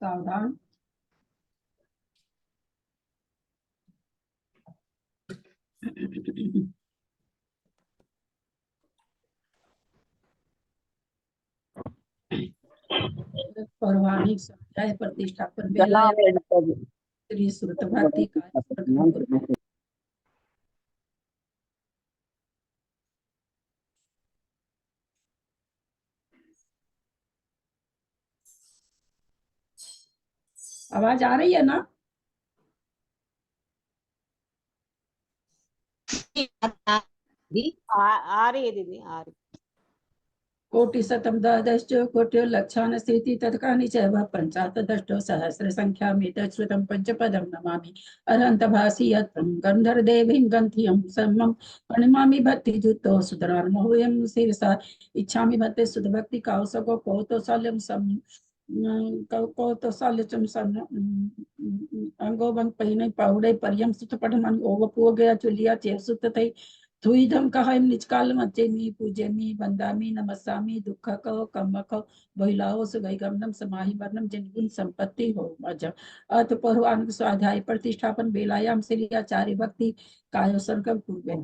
सावधान। पौराणिक स्वाध्याय प्रतिष्ठापन बेलाया श्री श्रुत भक्ति का आवाज आ रही है ना? आ रही है दीदी, आ रही। कोटि शतम द्वादश कोटि लक्षान स्थिति तत्कानि चैव पंचाशदष्टो सहस्र संख्या श्रुतम पंचपदम नमामि अरहंत भासी यत्रम गंधर्देवीं गंथियं सम्मं प्रणमामि भक्ति जुतो सुधरार्मोयं शीर्षा इच्छामि भक्ति सुध भक्ति कौसको कौतोसाल्यं सम कौतोसाल्यं सम अंगोबं पहिने पाउडे परियम सुत पठमन ओवपो गया चुलिया चेव सुत थई धुईधम कहायम निजकाल मच्चेमी पूजेमी वंदामी नमस्सामी दुख को कम को बहिलाओ सुगैगमनम समाहि वर्णम जिनगुण संपत्ति हो मज अथ पौराणिक स्वाध्याय प्रतिष्ठापन बेलायाम श्री आचार्य भक्ति कायो संकल्प पूर्वे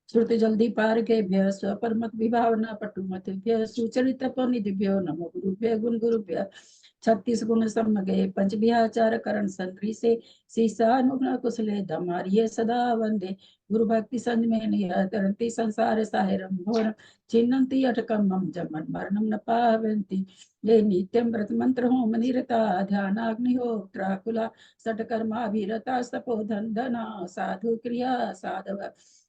श्रुति जल्दी पार के भ्य स्वपरमत विभावना पटुमतिभ्य सुचरित निधिभ्यो नमो गुरुभ्य गुण गुरुभ्य 36 गुण सम्मगे पंच विहाचार करण संग्री से सीसानुग्न कुशले धमारिये सदा वंदे गुरु भक्ति संग में निहतरंती संसार साहिरम घोर छिन्नंती अटकम मम जमन मरणम न पावंती ये नित्यम व्रत मंत्र होम निरता ध्यानाग्निहोत्राकुला सटकर्माभिरता सपोधन धना साधु क्रिया साधव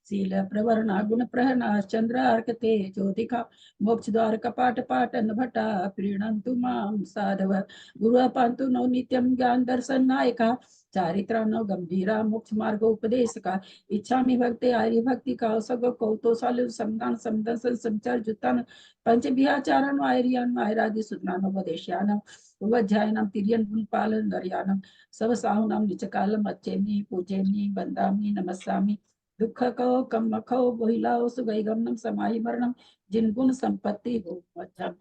शील प्रवरणा गुण प्रहना चंद्रार्क तेजोदिका मोक्ष द्वार कपाट पाटन भटा प्रीणंतु मां साधव गुरु पांतु नो नित्यम ज्ञान दर्शन नायका चारित्रा नो गंभीरा मोक्ष मार्ग उपदेश का इच्छा में भक्ति आर्य भक्ति का सग कौतोसाल समदान समदर्शन संचार जुतान पंच विहाचारण आर्यन आयरादि सुनान उपदेशान वज्जायनम तिर्यन गुण पालन नरयानम सब साहुनाम निचकालम अच्छेमी पूजेमी वंदामी नमस्सामी दुख को कम खो बहिलाओ सुगैगमनम समाहि मरणम जिनगुण संपत्ति हो मज्जम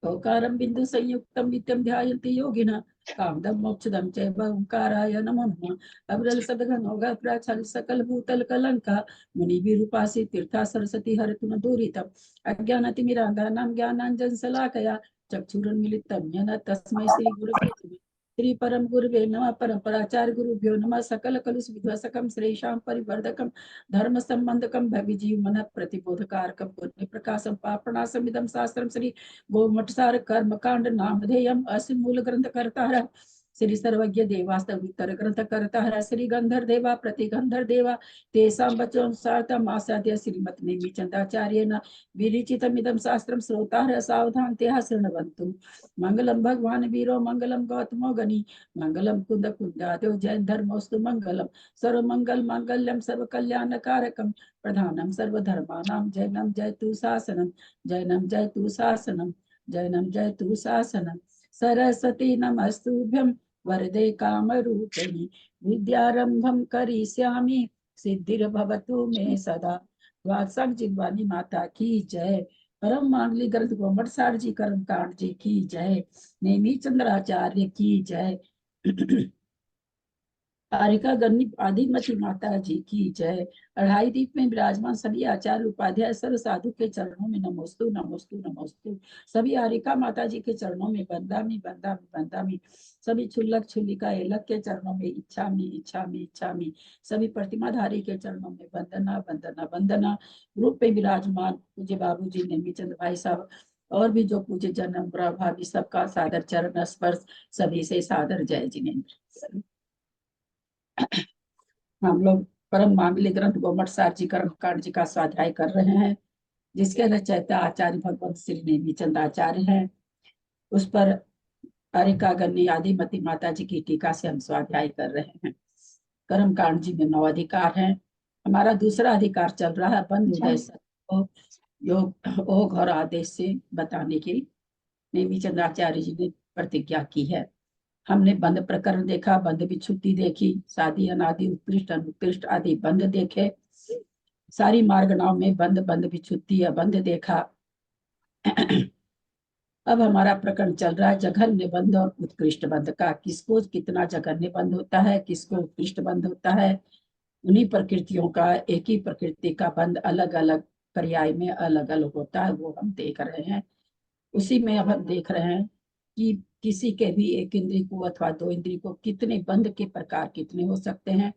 ओकारं बिंदु संयुक्तम नित्यं ध्यायन्ति योगिनः कामदम मोक्षदम चैव ओंकाराय नमो नमः अब्रल सदघन होगा प्राचल सकल भूतल कलंका मुनि विरूपासी तीर्था सरस्वती हरतुन दूरितम अज्ञानतिमिरान्धानां ज्ञानांजन शलाकया चक्षुरुन्मीलितं येन तस्मै श्री गुरुवे नमः श्री परम गुरुवे नमः परम्पराचार्य गुरुभ्यो नमः सकल कलुष विध्वसकम श्रेषां परिवर्धकम धर्म संबंधकम भविजीव मन प्रतिबोधकारकम पुण्य प्रकाशम पापणासमिदं शास्त्रम श्री गोमठसार कर्मकांड नामधेयम अस्य मूल ग्रंथ करता है श्री सर्वज्ञ देवास्तवितर ग्रंथ करता है श्री गंधर देवा प्रतिगंधर देवा तेसां वचोनुसारतम आसाद्य श्रीमत नेमि चंदाचार्येण विलिचितमिदं शास्त्रं श्रोतारः सावधान तेह शृण्वन्तु मंगलम भगवान वीरो मंगलम गौतमो गणि मंगलम कुंद कुंदादो जैन धर्मोस्तु मंगलम सर्व मंगल मांगल्यम सर्व कल्याण कारकम प्रधानम सर्वधर्मानां जैनम जयतु शासनम जैनम जयतु शासनम जैनम जयतु शासनम सरस्वती नमस्तुभ्यं वरदे कामरूपिणि विद्यारंभं करिष्यामि सिद्धिर्भवतु मे सदा वात्सक जिनवानी माता की जय परम मांगली ग्रंथ गोमट सार जी कर्म कांड जी की जय नेमी चंद्राचार्य की जय कारिका गणनी आदिमती माता जी की जय अढ़ाई दीप में विराजमान सभी आचार्य उपाध्याय सर्व साधु के चरणों में नमोस्तु नमोस्तु नमोस्तु सभी आरिका माता जी के चरणों में बंदामी बंदामी बंदामी सभी छुल्लक छुल्लिका एलक के चरणों में इच्छामी इच्छामी इच्छामी सभी प्रतिमाधारी के चरणों में वंदना वंदना वंदना रूप में विराजमान पूज्य बाबू जी नेमीचंद भाई साहब और भी जो पूज्य जन्म भाभी सबका सादर चरण स्पर्श सभी से सादर जय जिनेन्द्र। हम लोग परम मांगल्य ग्रंथ गोमट सार जी कर्म कांड जी का स्वाध्याय कर रहे हैं जिसके रचयिता आचार्य भगवंत श्री नेमीचंद आचार्य हैं। उस पर अरिका गन्नी आदिमती माता जी की टीका से हम स्वाध्याय कर रहे हैं। कर्म कांड जी में 9 अधिकार हैं। हमारा दूसरा अधिकार चल रहा है बंद उदय सत्य योग ओघ और आदेश से बताने की नेमिचंद्राचार्य जी ने प्रतिज्ञा की है। हमने बंध प्रकरण देखा, बंध विच्छुद्धि देखी, साधी अनादि उत्कृष्ट अनुत्कृष्ट आदि बंध देखे, सारी मार्गनाव में बंध बंध विच्छुद्धि अबंध देखा। अब हमारा प्रकरण चल रहा है जघन्य निबंध और उत्कृष्ट बंध का। किसको कितना जघन्य बंध होता है, किसको उत्कृष्ट बंध होता है। उन्हीं प्रकृतियों का एक ही प्रकृति का बंध अलग अलग पर्याय में अलग अलग होता है, वो हम देख रहे हैं। उसी में अब हम देख रहे हैं कि किसी के भी एक इंद्री को अथवा दो इंद्री को कितने बंध के प्रकार कितने हो सकते हैं।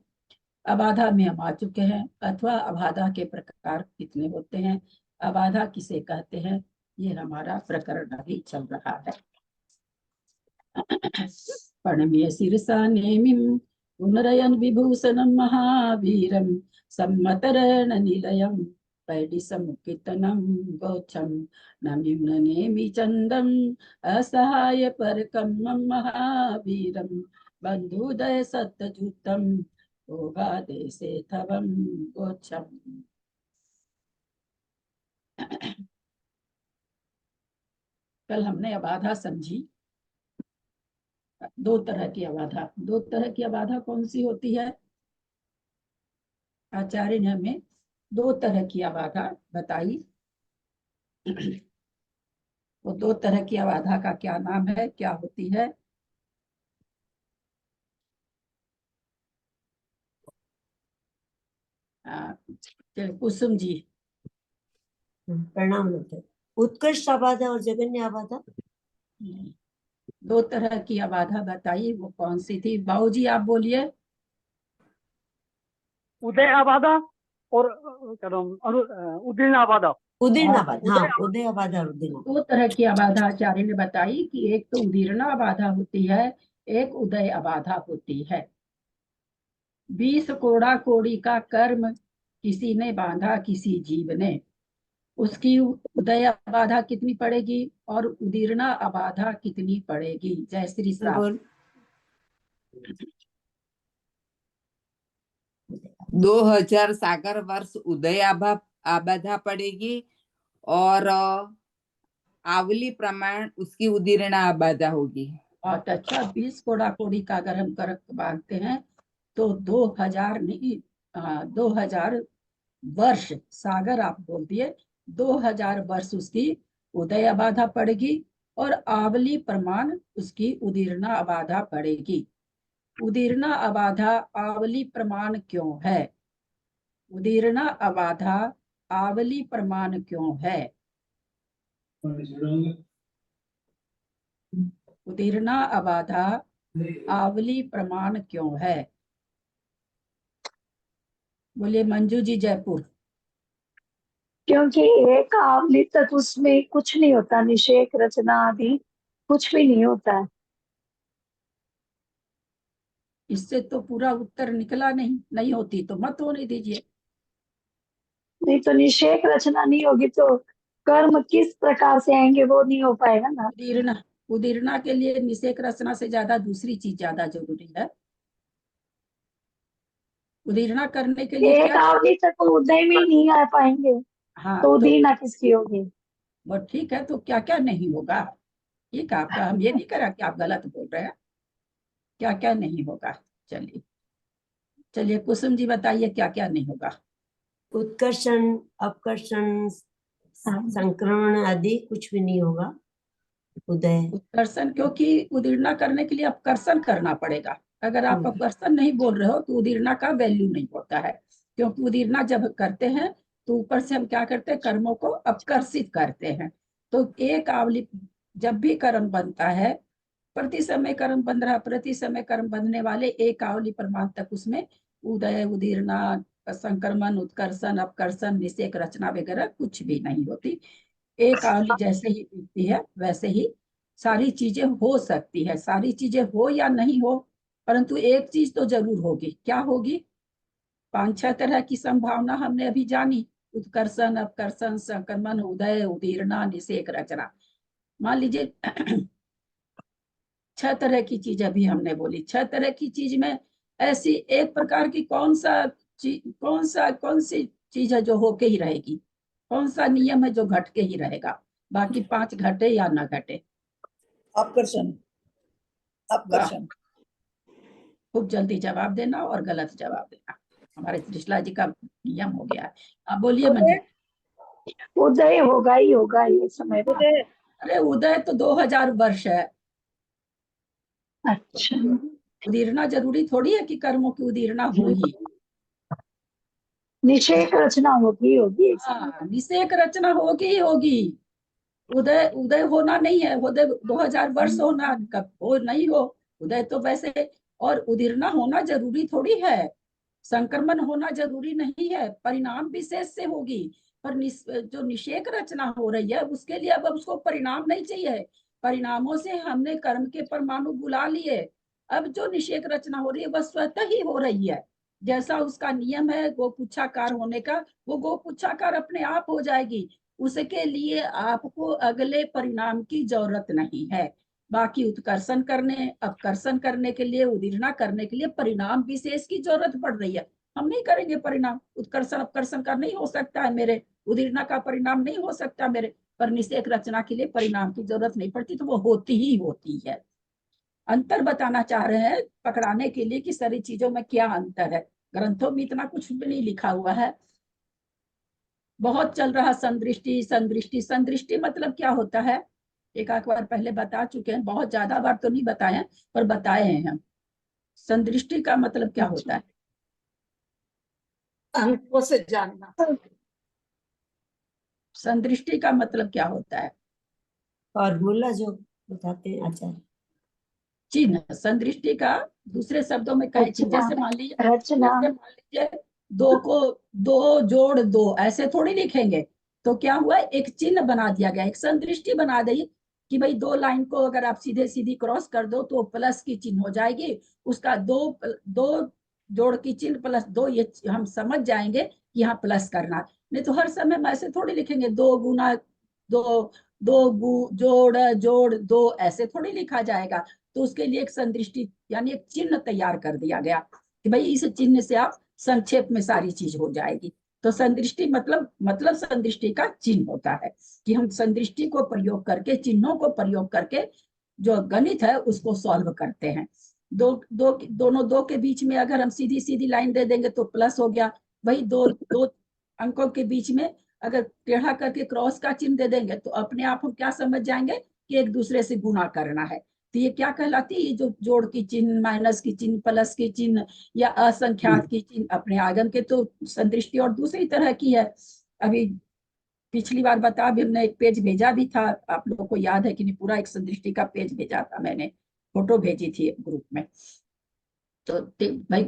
अबाधा में हम आ चुके हैं, अथवा अबाधा के प्रकार कितने होते हैं, अबाधा किसे कहते हैं, ये हमारा प्रकरण अभी चल रहा है। प्रणम्य शिरसा नेमिं पुनरयन विभूषणं महावीरं सम्मतरण निलयं पैडिसमुत्थितं गोच्छं नमिं नेमि चन्दम् असहाय परकं महावीरं बन्धुदय सत्तजुतं भोगादेशे थवं गोच्छम्। कल हमने अबाधा समझी, दो तरह की अबाधा। दो तरह की अबाधा कौन सी होती है? आचार्य ने हमें दो तरह की अबाधा बताई। वो दो तरह की अबाधा का क्या नाम है, क्या होती है? कुसुम जी। प्रणाम डॉक्टर। उत्कृष्ट आबादा और जगन्य आबादा। दो तरह की अबाधा बताई, वो कौन सी थी? बाबू जी आप बोलिए। उदय आबादा और क्या नाम उदयन आबादा। उदीर्ण आबादा, हाँ उदय आबादा और उदीर्ण। दो तरह की अबाधा आचार्य ने बताई कि एक तो उदीर्णा अबाधा होती है, एक उदय अबाधा होती है। 20 कोड़ा कोड़ी का कर्म किसी ने बांधा किसी जीव ने, उसकी उदय अबाधा कितनी पड़ेगी और उदीर्णा अबाधा कितनी पड़ेगी? जय श्री साहब। बोल। 2000 सागर वर्ष उदय आबाधा पड़ेगी और आवली प्रमाण उसकी उदीर्णा आबाधा होगी। बहुत अच्छा। 20 कोड़ा कोड़ी का अगर हम कर्क बांधते हैं तो 2000 नहीं, 2000 वर्ष, सागर आप बोल दिए, 2000 वर्ष उसकी उदय अबाधा पड़ेगी और आवली प्रमाण उसकी उदीर्णा अबाधा पड़ेगी। उदीर्णा अबाधा आवली प्रमाण क्यों है? उदीर्णा अबाधा आवली प्रमाण क्यों है? उदीर्णा अबाधा आवली प्रमाण क्यों है? बोलिए मंजू जी जयपुर। क्योंकि एक आवली तक उसमें कुछ नहीं होता, निषेक रचना आदि कुछ भी नहीं होता है। इससे तो पूरा उत्तर निकला नहीं, नहीं होती तो मत होने दीजिए। नहीं तो निषेक रचना नहीं होगी तो कर्म किस प्रकार से आएंगे, वो नहीं हो पाएगा ना। उदीर्णा, उदीर्णा के लिए निषेक रचना से ज्यादा दूसरी चीज ज्यादा जरूरी है। उदीर्णा करने के लिए एक क्या? आवली तक तो उदय में ही नहीं आ पाएंगे हाँ तो तो उदीर्णा किसकी होगी? वो ठीक है, तो क्या क्या नहीं होगा? ठीक है आपका, हम ये नहीं करा कि आप गलत बोल रहे हैं। क्या क्या नहीं होगा? चलिए चलिए कुसुम जी बताइए क्या क्या नहीं होगा। उत्कर्षण, अपकर्षण, संक्रमण आदि कुछ भी नहीं होगा। उदय उत्कर्षण, क्योंकि उदीर्णा करने के लिए अपकर्षण करना पड़ेगा। अगर आप अपकर्षण नहीं बोल रहे हो तो उदीर्णा का वैल्यू नहीं होता है। क्योंकि उदीर्णा जब करते हैं तो ऊपर से हम क्या करते हैं, कर्मों को अपकर्षित करते हैं। तो एक आवली जब भी कर्म बनता है, प्रति समय कर्म बन रहा, प्रति समय कर्म बनने वाले एक आवली प्रमाण तक उसमें उदय उदीर्णा संक्रमण उत्कर्षण अपकर्षण निषेक रचना वगैरह कुछ भी नहीं होती। एक आवली जैसे ही बीतती है वैसे ही सारी चीजें हो सकती है। सारी चीजें हो या नहीं हो, परंतु एक चीज तो जरूर होगी। क्या होगी? 5-6 तरह की संभावना हमने अभी जानी। उत्कर्षण अपकर्षण संक्रमण उदय उदीर्णा निषेक रचना। मान लीजिए 6 तरह की चीज अभी हमने बोली। 6 तरह की चीज में ऐसी एक प्रकार की कौन सी चीज है जो होके ही रहेगी? कौन सा नियम है जो घट के ही रहेगा, बाकी 5 घटे या ना घटे? अपकर्षण। अपकर्षण। खूब जल्दी जवाब देना और गलत जवाब देना, हमारे त्रिशला जी का नियम हो गया है। अब बोलिए मंजू। उदय होगा ही होगा ये समय पर। उदय। अरे उदय तो 2000 वर्ष है, अच्छा, उदीरना जरूरी थोड़ी है कि कर्मों की उदीरना हो ही। निषेक रचना होगी होगी इस समय। हाँ, निषेक रचना होगी ही होगी। उदय उदय होना नहीं है, उदय 2000 वर्ष होना कब हो नहीं हो, उदय तो वैसे, और उदीरना होना जरूरी थोड़ी है, संक्रमण होना जरूरी नहीं है, परिणाम विशेष से होगी। पर जो निषेक रचना हो रही है उसके लिए अब उसको परिणाम नहीं चाहिए, परिणामों से हमने कर्म के परमाणु बुला लिए। अब जो निषेक रचना हो रही है वह स्वतः ही हो रही है, जैसा उसका नियम है गोपुच्छाकार होने का, वो गोपुच्छाकार अपने आप हो जाएगी। उसके लिए आपको अगले परिणाम की जरूरत नहीं है। बाकी उत्कर्षण करने, अपकर्षण करने के लिए, उदीर्णा करने के लिए परिणाम विशेष की जरूरत पड़ रही है। हम नहीं करेंगे परिणाम, उत्कर्षण अपकर्षण का नहीं हो सकता है मेरे, उदीर्णा का परिणाम नहीं हो सकता मेरे, पर निषेक रचना के लिए परिणाम की जरूरत नहीं पड़ती, तो वो होती ही होती है। अंतर बताना चाह रहे हैं पकड़ाने के लिए कि सारी चीजों में क्या अंतर है, ग्रंथों में इतना कुछ भी नहीं लिखा हुआ है। बहुत चल रहा संदृष्टि संदृष्टि, संदृष्टि मतलब क्या होता है, एक आध बार पहले बता चुके हैं, बहुत ज्यादा बार तो नहीं बताए हैं पर बताए हैं हम। संदृष्टि का मतलब क्या होता है? अंकों से जानना। संदृष्टि का मतलब क्या होता है? फॉर्मूला जो बताते हैं आचार्य। चिन्ह। संदृष्टि का दूसरे शब्दों में कहे, जैसे मान लीजिए, रचना। जैसे मान लीजिए दो को दो जोड़ दो ऐसे थोड़ी लिखेंगे, तो क्या हुआ, एक चिन्ह बना दिया गया, एक संदृष्टि बना दी कि भाई दो लाइन को अगर आप सीधे सीधी क्रॉस कर दो तो प्लस की चिन्ह हो जाएगी, उसका दो दो जोड़ की चिन्ह प्लस दो, ये हम समझ जाएंगे कि यहाँ प्लस करना। नहीं तो हर समय हम ऐसे थोड़ी लिखेंगे, दो गुना दो, जोड़ जोड़ दो, ऐसे थोड़ी लिखा जाएगा। तो उसके लिए एक संदृष्टि यानी एक चिन्ह तैयार कर दिया गया कि भाई इस चिन्ह से आप संक्षेप में सारी चीज हो जाएगी। तो संदृष्टि मतलब संदृष्टि का चिन्ह होता है कि हम संदृष्टि को प्रयोग करके, चिन्हों को प्रयोग करके जो गणित है उसको सॉल्व करते हैं। दोनों दो के बीच में अगर हम सीधी सीधी लाइन दे देंगे तो प्लस हो गया, वही दो दो अंकों के बीच में अगर टेढ़ा करके क्रॉस का चिन्ह दे देंगे तो अपने आप हम क्या समझ जाएंगे कि एक दूसरे से गुणा करना है। तो ये क्या कहलाती है, ये जो जोड़ की चिन्ह, माइनस की चिन्ह, प्लस की चिन्ह या असंख्यात की चिन्ह अपने आगम के, तो संदृष्टि और दूसरी तरह की है। अभी पिछली बार बता भी, हमने एक पेज भेजा भी था, आप लोगों को याद है कि नहीं, पूरा एक संदृष्टि का पेज भेजा था मैंने, फोटो भेजी थी ग्रुप में। तो भाई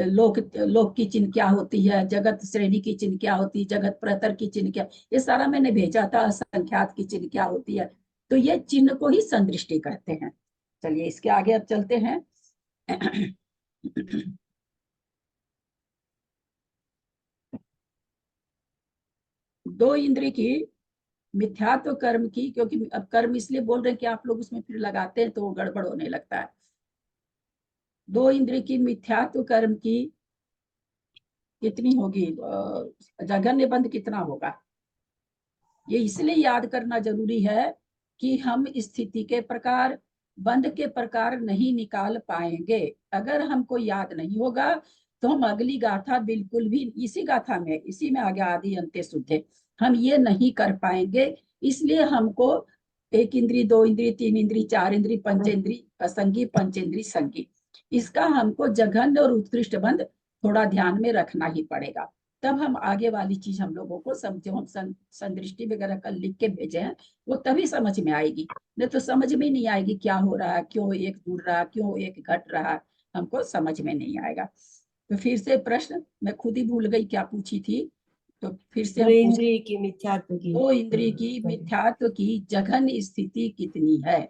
लोक लोक की चिन्ह क्या होती है, जगत श्रेणी की चिन्ह क्या होती है, जगत प्रतर की चिन्ह क्या, ये सारा मैंने भेजा था। असंख्यात की चिन्ह क्या होती है, तो ये चिन्ह को ही संदृष्टि कहते हैं। चलिए इसके आगे अब चलते हैं। दो इंद्रिय की मिथ्यात्व कर्म की, क्योंकि अब कर्म इसलिए बोल रहे हैं कि आप लोग उसमें फिर लगाते हैं तो वो गड़बड़ होने लगता है। दो इंद्रिय की मिथ्यात्व कर्म की कितनी होगी, जघन्य बंध कितना होगा, ये इसलिए याद करना जरूरी है कि हम स्थिति के प्रकार, बंध के प्रकार नहीं निकाल पाएंगे। अगर हमको याद नहीं होगा तो हम अगली गाथा बिल्कुल भी, इसी गाथा में, इसी में आ गया आदि अंत्य शुद्धे, हम ये नहीं कर पाएंगे। इसलिए हमको एक इंद्री, दो इंद्री, तीन इंद्री, चार इंद्री, पंचेंद्री असंगी, पंचेंद्री संगी, इसका हमको जघन्य और उत्कृष्ट बंध थोड़ा ध्यान में रखना ही पड़ेगा। तब हम आगे वाली चीज हम लोगों को समझो, हम संदृष्टि वगैरह कल लिख के भेजे हैं, वो तभी समझ में आएगी, नहीं तो समझ में नहीं आएगी क्या हो रहा है, क्यों एक जुड़ रहा, क्यों एक घट रहा, हमको समझ में नहीं आएगा। तो फिर से प्रश्न मैं खुद ही भूल गई क्या पूछी थी, तो फिर से दो हम इंद्रिय की मिथ्यात्व की। दो इंद्रिय की मिथ्यात्व की जघन्य स्थिति कितनी है?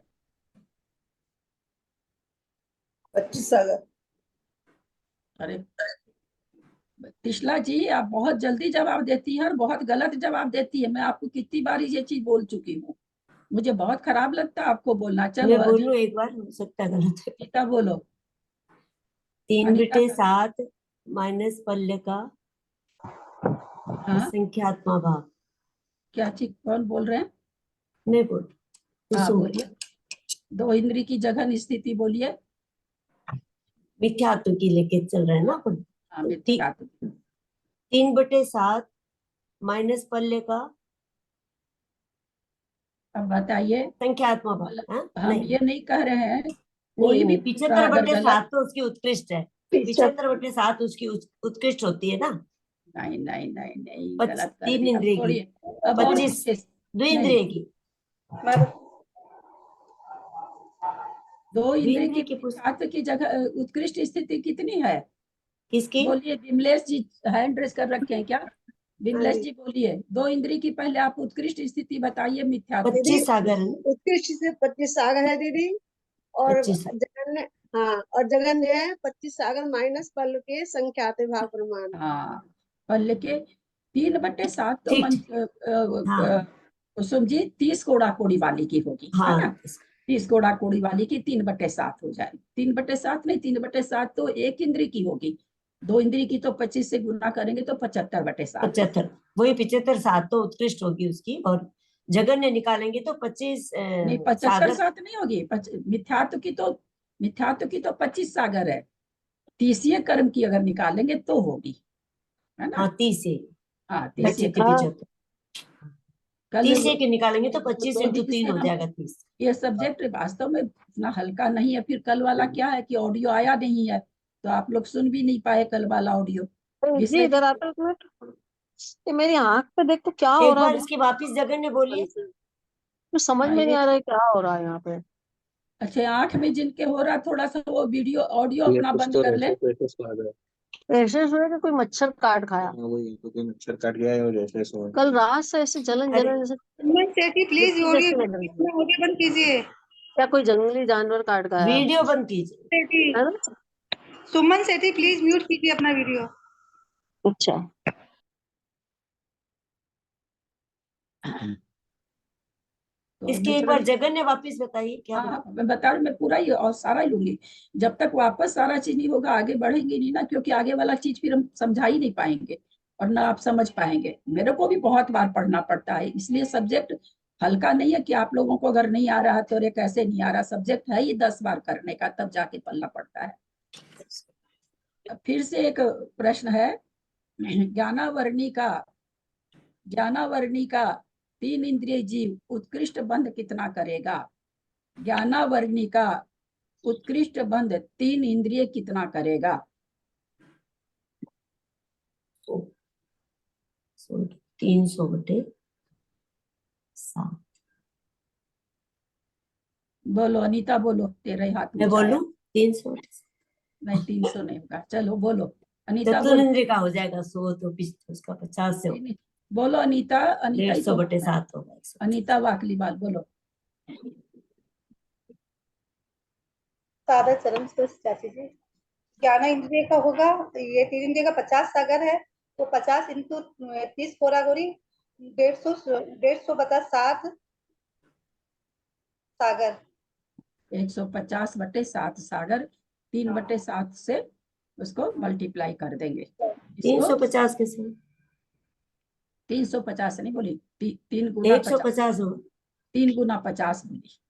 25 सागर। अरे तिशला जी, आप बहुत जल्दी जवाब देती हैं और बहुत गलत जवाब देती है, मैं आपको कितनी बार ये चीज बोल चुकी हूँ, मुझे बहुत खराब लगता है आपको बोलना। चलो मैं बोलूं एक बार, हो सकता है गलत है। अनीता बोलो। 3 अनीता बटे 7 माइनस पल्ले का हाँ असंख्यात्मा भाग। क्या चीज, कौन बोल रहे हैं? मैं बोल हाँ कुसुम। बोलिए। दो इंद्री की जगह स्थिति बोलिए। मिथ्यात्व की लेके चल रहे हैं ना अपन। हाँ तो मिथ्यात्व। 3/7 माइनस पल्ले का अब बताइए। संख्यात्मक भाग, मतलब हाँ? हम नहीं ये नहीं कह रहे हैं, नहीं कोई भी नहीं, बोल रहा है अगर 75/7 गलत। तो उसकी उत्कृष्ट है। 75 75/7 उसकी उत्कृष्ट होती है ना। नहीं नहीं नहीं नहीं, पच- गलत कर 3 दिया, इंद्रिय की, छोड़िए। अब और 25 पूछिए। 2 नहीं, इंद्रिय की, दो इंद्रिय इंद्रिय की की मिथ्यात्व की जगह उत्कृष्ट स्थिति कितनी है? किसकी? बोलिए। विमलेश जी हैंड रेस कर रखे हैं क्या? विमलेश जी बोलिए, दो इंद्रिय की पहले आप उत्कृष्ट स्थिति बताइए मिथ्यात्व की। 25 सागर है। उत्कृष्ट से 25 सागर है दीदी। और 25 जगन्य, हाँ, और जगन्य है 25 सागर माइनस पल के संख्याते भाग प्रमाण। हाँ, पल्ले के 3/7 तो ठीक हाँ कुसुम जी 30 कोड़ा कोड़ी वाली की होगी, है ना? हाँ 30 कोड़ा कोड़ी वाली की 3/7 हो जाए। 3/7 नहीं, 3/7 तो एक इंद्री की होगी। दो इंद्री की तो 25 से गुना करेंगे तो 75/7। 75, वही 75/7 तो उत्कृष्ट होगी उसकी, और जगन्य निकालेंगे तो 25 नहीं, सागर। 75/7 नहीं होगी। मिथ्यात्व की तो 25 सागर है। 30 कर्म की अगर निकालेंगे तो होगी, है ना? हाँ 30 से हाँ, 30 बच्चे के कर्म। 75, कल 30 से के निकालेंगे तो 25 दो इंटू दिन 3 से हो हम जाएगा 30। ये सब्जेक्ट वास्तव में इतना हल्का नहीं है। फिर कल वाला क्या है कि ऑडियो आया नहीं है, तो आप लोग सुन भी नहीं पाए कल वाला ऑडियो। जी विषय इधर भी आता एक मिनट। ये मेरी आंख पे देख तो क्या हो एक रहा है, बार इसकी वापिस जगन्य बोलिए। कुछ समझ में नहीं आ रहा है क्या हो रहा है यहाँ पे। अच्छा, 8 में जिनके हो रहा, थोड़ा सा वो वीडियो ऑडियो अपना बंद कर ले। ऐसे हुए कि कोई मच्छर काट खाया मच्छर काट गया है और जैसे सो कल रात से, ऐसे जलन अरे जलन जैसे सेठी प्लीज मिट्टी जैसी लग रही है। ऑडियो बंद कीजिए। क्या कोई जंगली जानवर काट खाया वीडियो बंद कीजिए। सेठी, है ना? सुमन सेठी प्लीज म्यूट कीजिए अपना वीडियो। अच्छा, तो इसकी एक बार नेचुरली, जगन्य वापिस बताइए क्या बोला। हाँ मैं बता रही हूँ, मैं पूरा ही और सारा ही लूंगी। जब तक वापस सारा चीज नहीं होगा आगे बढ़ेंगे नहीं ना, क्योंकि आगे वाला चीज फिर हम समझा ही नहीं पाएंगे और ना आप समझ पाएंगे। मेरे को भी बहुत बार पढ़ना पड़ता है, इसलिए सब्जेक्ट हल्का नहीं है कि आप लोगों को अगर नहीं आ रहा तो अरे कैसे नहीं आ रहा। सब्जेक्ट है ही 10 बार करने का, तब जाके पढ़ना पड़ता है। अब फिर से एक प्रश्न है। ज्ञानावर्णी का 3 इंद्रिय जीव उत्कृष्ट बंध कितना करेगा? ज्ञानावर्णी का उत्कृष्ट बंध 3 इंद्रिय कितना करेगा? 300/7। बोलो अनीता, बोलो, तेरे हाथ मैं ऊंचा है। बोलूं 300, नहीं, 300 नहीं होगा। चलो बोलो अनीता, बोलो। चतुर्इंद्रिय का हो जाएगा 100, तो उसका 50 से नहीं, नहीं, बोलो अनीता। अनीता ही तो बोल रहा है। 150/7 होगा 150। अनीता वाकलीवाल, बोलो। सादा चरम स्पर्श चाची जी, ज्ञान इंद्रिय का होगा, ये 3 इंद्रिय का 50 सागर है, तो 50 इंटू 30 कोरागोरी 150 सागर। 150/7 सागर 3/7 से उसको मल्टीप्लाई कर देंगे। इसको 350 कैसे? 350 नहीं बोली, 3 गुना 50। 150 हो। 3 गुना 50 बोली।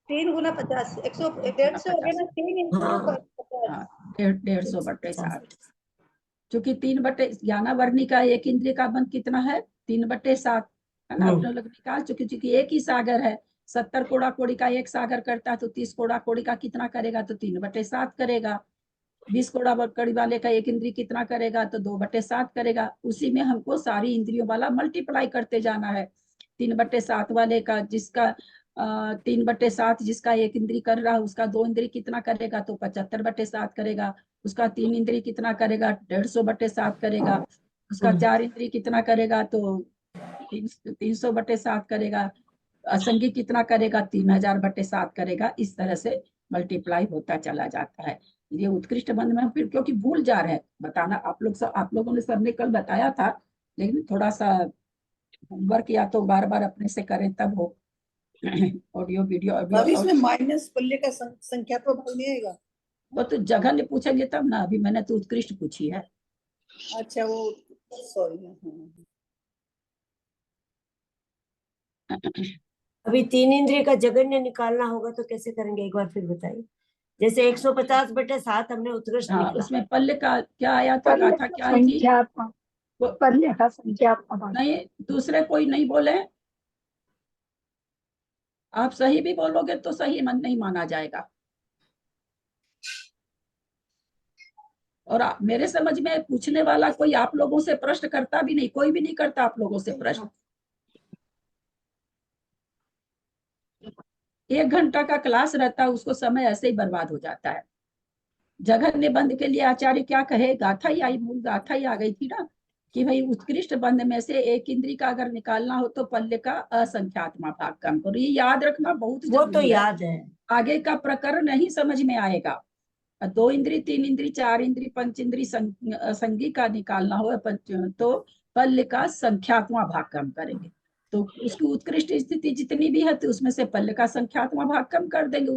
3 गुना 50, 100 गुना 150 हो गया 50। ना, 3 इंटू हाँ 50। हाँ, 150/7। 150। क्योंकि 3/ज्ञानावर्णी का एक इंद्रिय का बंध कितना है? 3/7, है ना? अपने लोग निकाल चुके, क्योंकि एक ही सागर है। 70 कोड़ा कोड़ी का एक सागर करता है, तो 30 कोड़ा कोड़ी का कितना करेगा? तो 3/7 करेगा। 20 कोड़ा कोड़ी वाले का एक इंद्रिय कितना करेगा? तो 2/7 करेगा। उसी में हमको सारी इंद्रियों वाला मल्टीप्लाई करते जाना है। 3/7 वाले का, जिसका 3/7 जिसका एक इंद्रिय कर रहा है, उसका 2 इंद्रिय कितना करेगा? तो 75/7 करेगा। उसका 3 इंद्रिय कितना करेगा? 150/7 करेगा। उसका 4 इंद्रिय कितना करेगा? तो 300/7 करेगा। असंगी कितना करेगा? 3000/7 करेगा। इस तरह से मल्टीप्लाई होता चला जाता है। ये उत्कृष्ट बंध में हम फिर क्योंकि भूल जा रहे हैं बताना, आप लोगों ने सबने कल बताया था, लेकिन थोड़ा सा होमवर्क या तो बार बार अपने से करें तब हो। ऑडियो वीडियो अब इसमें माइनस पल्ले का संख्यात्मक भाग नहीं आएगा। वो तो जगह ने पूछेंगे तब ना, अभी मैंने तो उत्कृष्ट पूछी है। अच्छा वो सॉरी। अभी 3 इंद्रिय का जगन्य निकालना होगा तो कैसे करेंगे, एक बार फिर बताइए। जैसे 150/7 हमने उत्कृष्ट हाँ, निकाला। उसमें पल्ले का क्या आया था, पल्ले गाथा का क्या आई थी? संख्यात्मक, वो- पल्ले का संख्यात्मक भाग। नहीं, दूसरे कोई नहीं बोले। आप सही भी बोलोगे तो सही मन नहीं माना जाएगा। और मेरे समझ में पूछने वाला कोई आप लोगों से प्रश्न करता भी नहीं, कोई भी नहीं करता आप लोगों से प्रश्न। 1 घंटा का क्लास रहता है, उसको समय ऐसे ही बर्बाद हो जाता है। जघन्य बंध के लिए आचार्य क्या कहे, गाथा ही आई, मूल गाथा ही आ गई थी ना, कि भाई उत्कृष्ट बंध में से एक इंद्री का अगर निकालना हो तो पल्ले का असंख्यात्मा भाग कम करो। ये याद रखना बहुत वो तो जरूरी है, याद है। आगे का प्रकरण नहीं समझ में आएगा। 2 इंद्री, 3 इंद्री, 4 इंद्री, पंच इंद्री संगी का निकालना हो तो पल्ले का संख्यात्मा भाग कम करेंगे। तो उसकी उत्कृष्ट स्थिति जितनी भी है तो उसमें से पल्ले का संख्यात्मा भाग कम कर देंगे।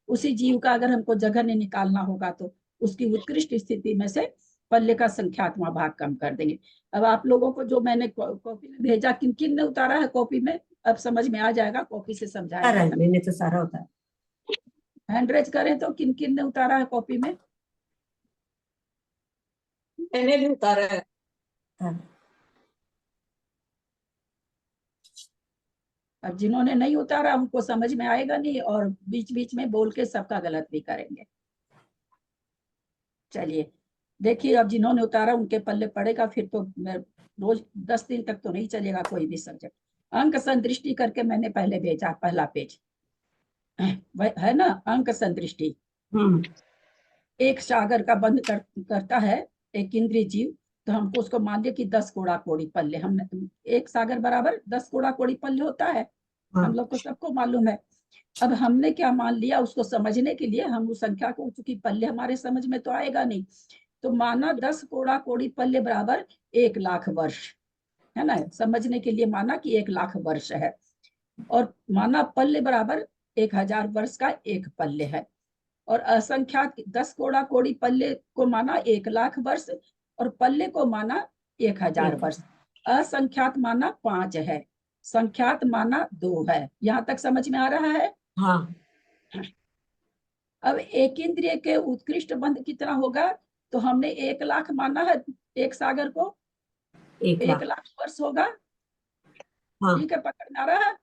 उसी जीव का अगर हमको जघन्य निकालना होगा तो उसकी उत्कृष्ट स्थिति में से पल्ले का संख्यात्मा भाग कम कर देंगे। अब आप लोगों को जो मैंने कॉपी में भेजा, किन किन ने उतारा है कॉपी में, अब समझ में आ जाएगा, कॉपी से समझाया सारा है है, ना। मैंने तो सारा उतारा। हैंड रेज करें तो किन किन ने उतारा है कॉपी में? मैंने भी उतारा है। हाँ। अब जिन्होंने नहीं उतारा उनको समझ में आएगा नहीं, और बीच बीच में बोल के सबका गलत भी करेंगे। चलिए देखिए, अब जिन्होंने उतारा उनके पल्ले पड़ेगा, फिर तो रोज 10 दिन तक तो नहीं चलेगा कोई भी सब्जेक्ट। अंक संदृष्टि करके मैंने पहले भेजा, पहला पेज है ना, अंक संदृष्टि। एक सागर का बंध करता है एक इंद्रिय जीव, तो हमको उसको मान लिया कि 10 कोड़ा कोड़ी पल्ले, हमने एक सागर बराबर 10 कोड़ा कोड़ी पल्ले होता है, हम लोग को सबको मालूम है। अब हमने क्या मान लिया, उसको समझने के लिए हम उस संख्या को, चूंकि पल्ले हमारे समझ में तो आएगा नहीं, तो माना 10 कोड़ा कोड़ी पल्ले बराबर 1,00,000 वर्ष, है ना, समझने के लिए माना कि 1,00,000 वर्ष है। और माना पल्ले बराबर 1,000 वर्ष का एक पल्ले है। और असंख्यात 10 कोड़ा कोड़ी पल्ले को माना 1,00,000 वर्ष, और पल्ले को माना 1,000 वर्ष। असंख्यात माना 5 है, संख्यात माना 2 है। यहाँ तक समझ में आ रहा है? हाँ। अब एक इंद्रिय के उत्कृष्ट बंध कितना होगा, तो हमने 1,00,000 माना है एक सागर को, 1,00,000। 1,00,000 वर्ष होगा। हाँ। ठीक है, पकड़ में आ रहा है?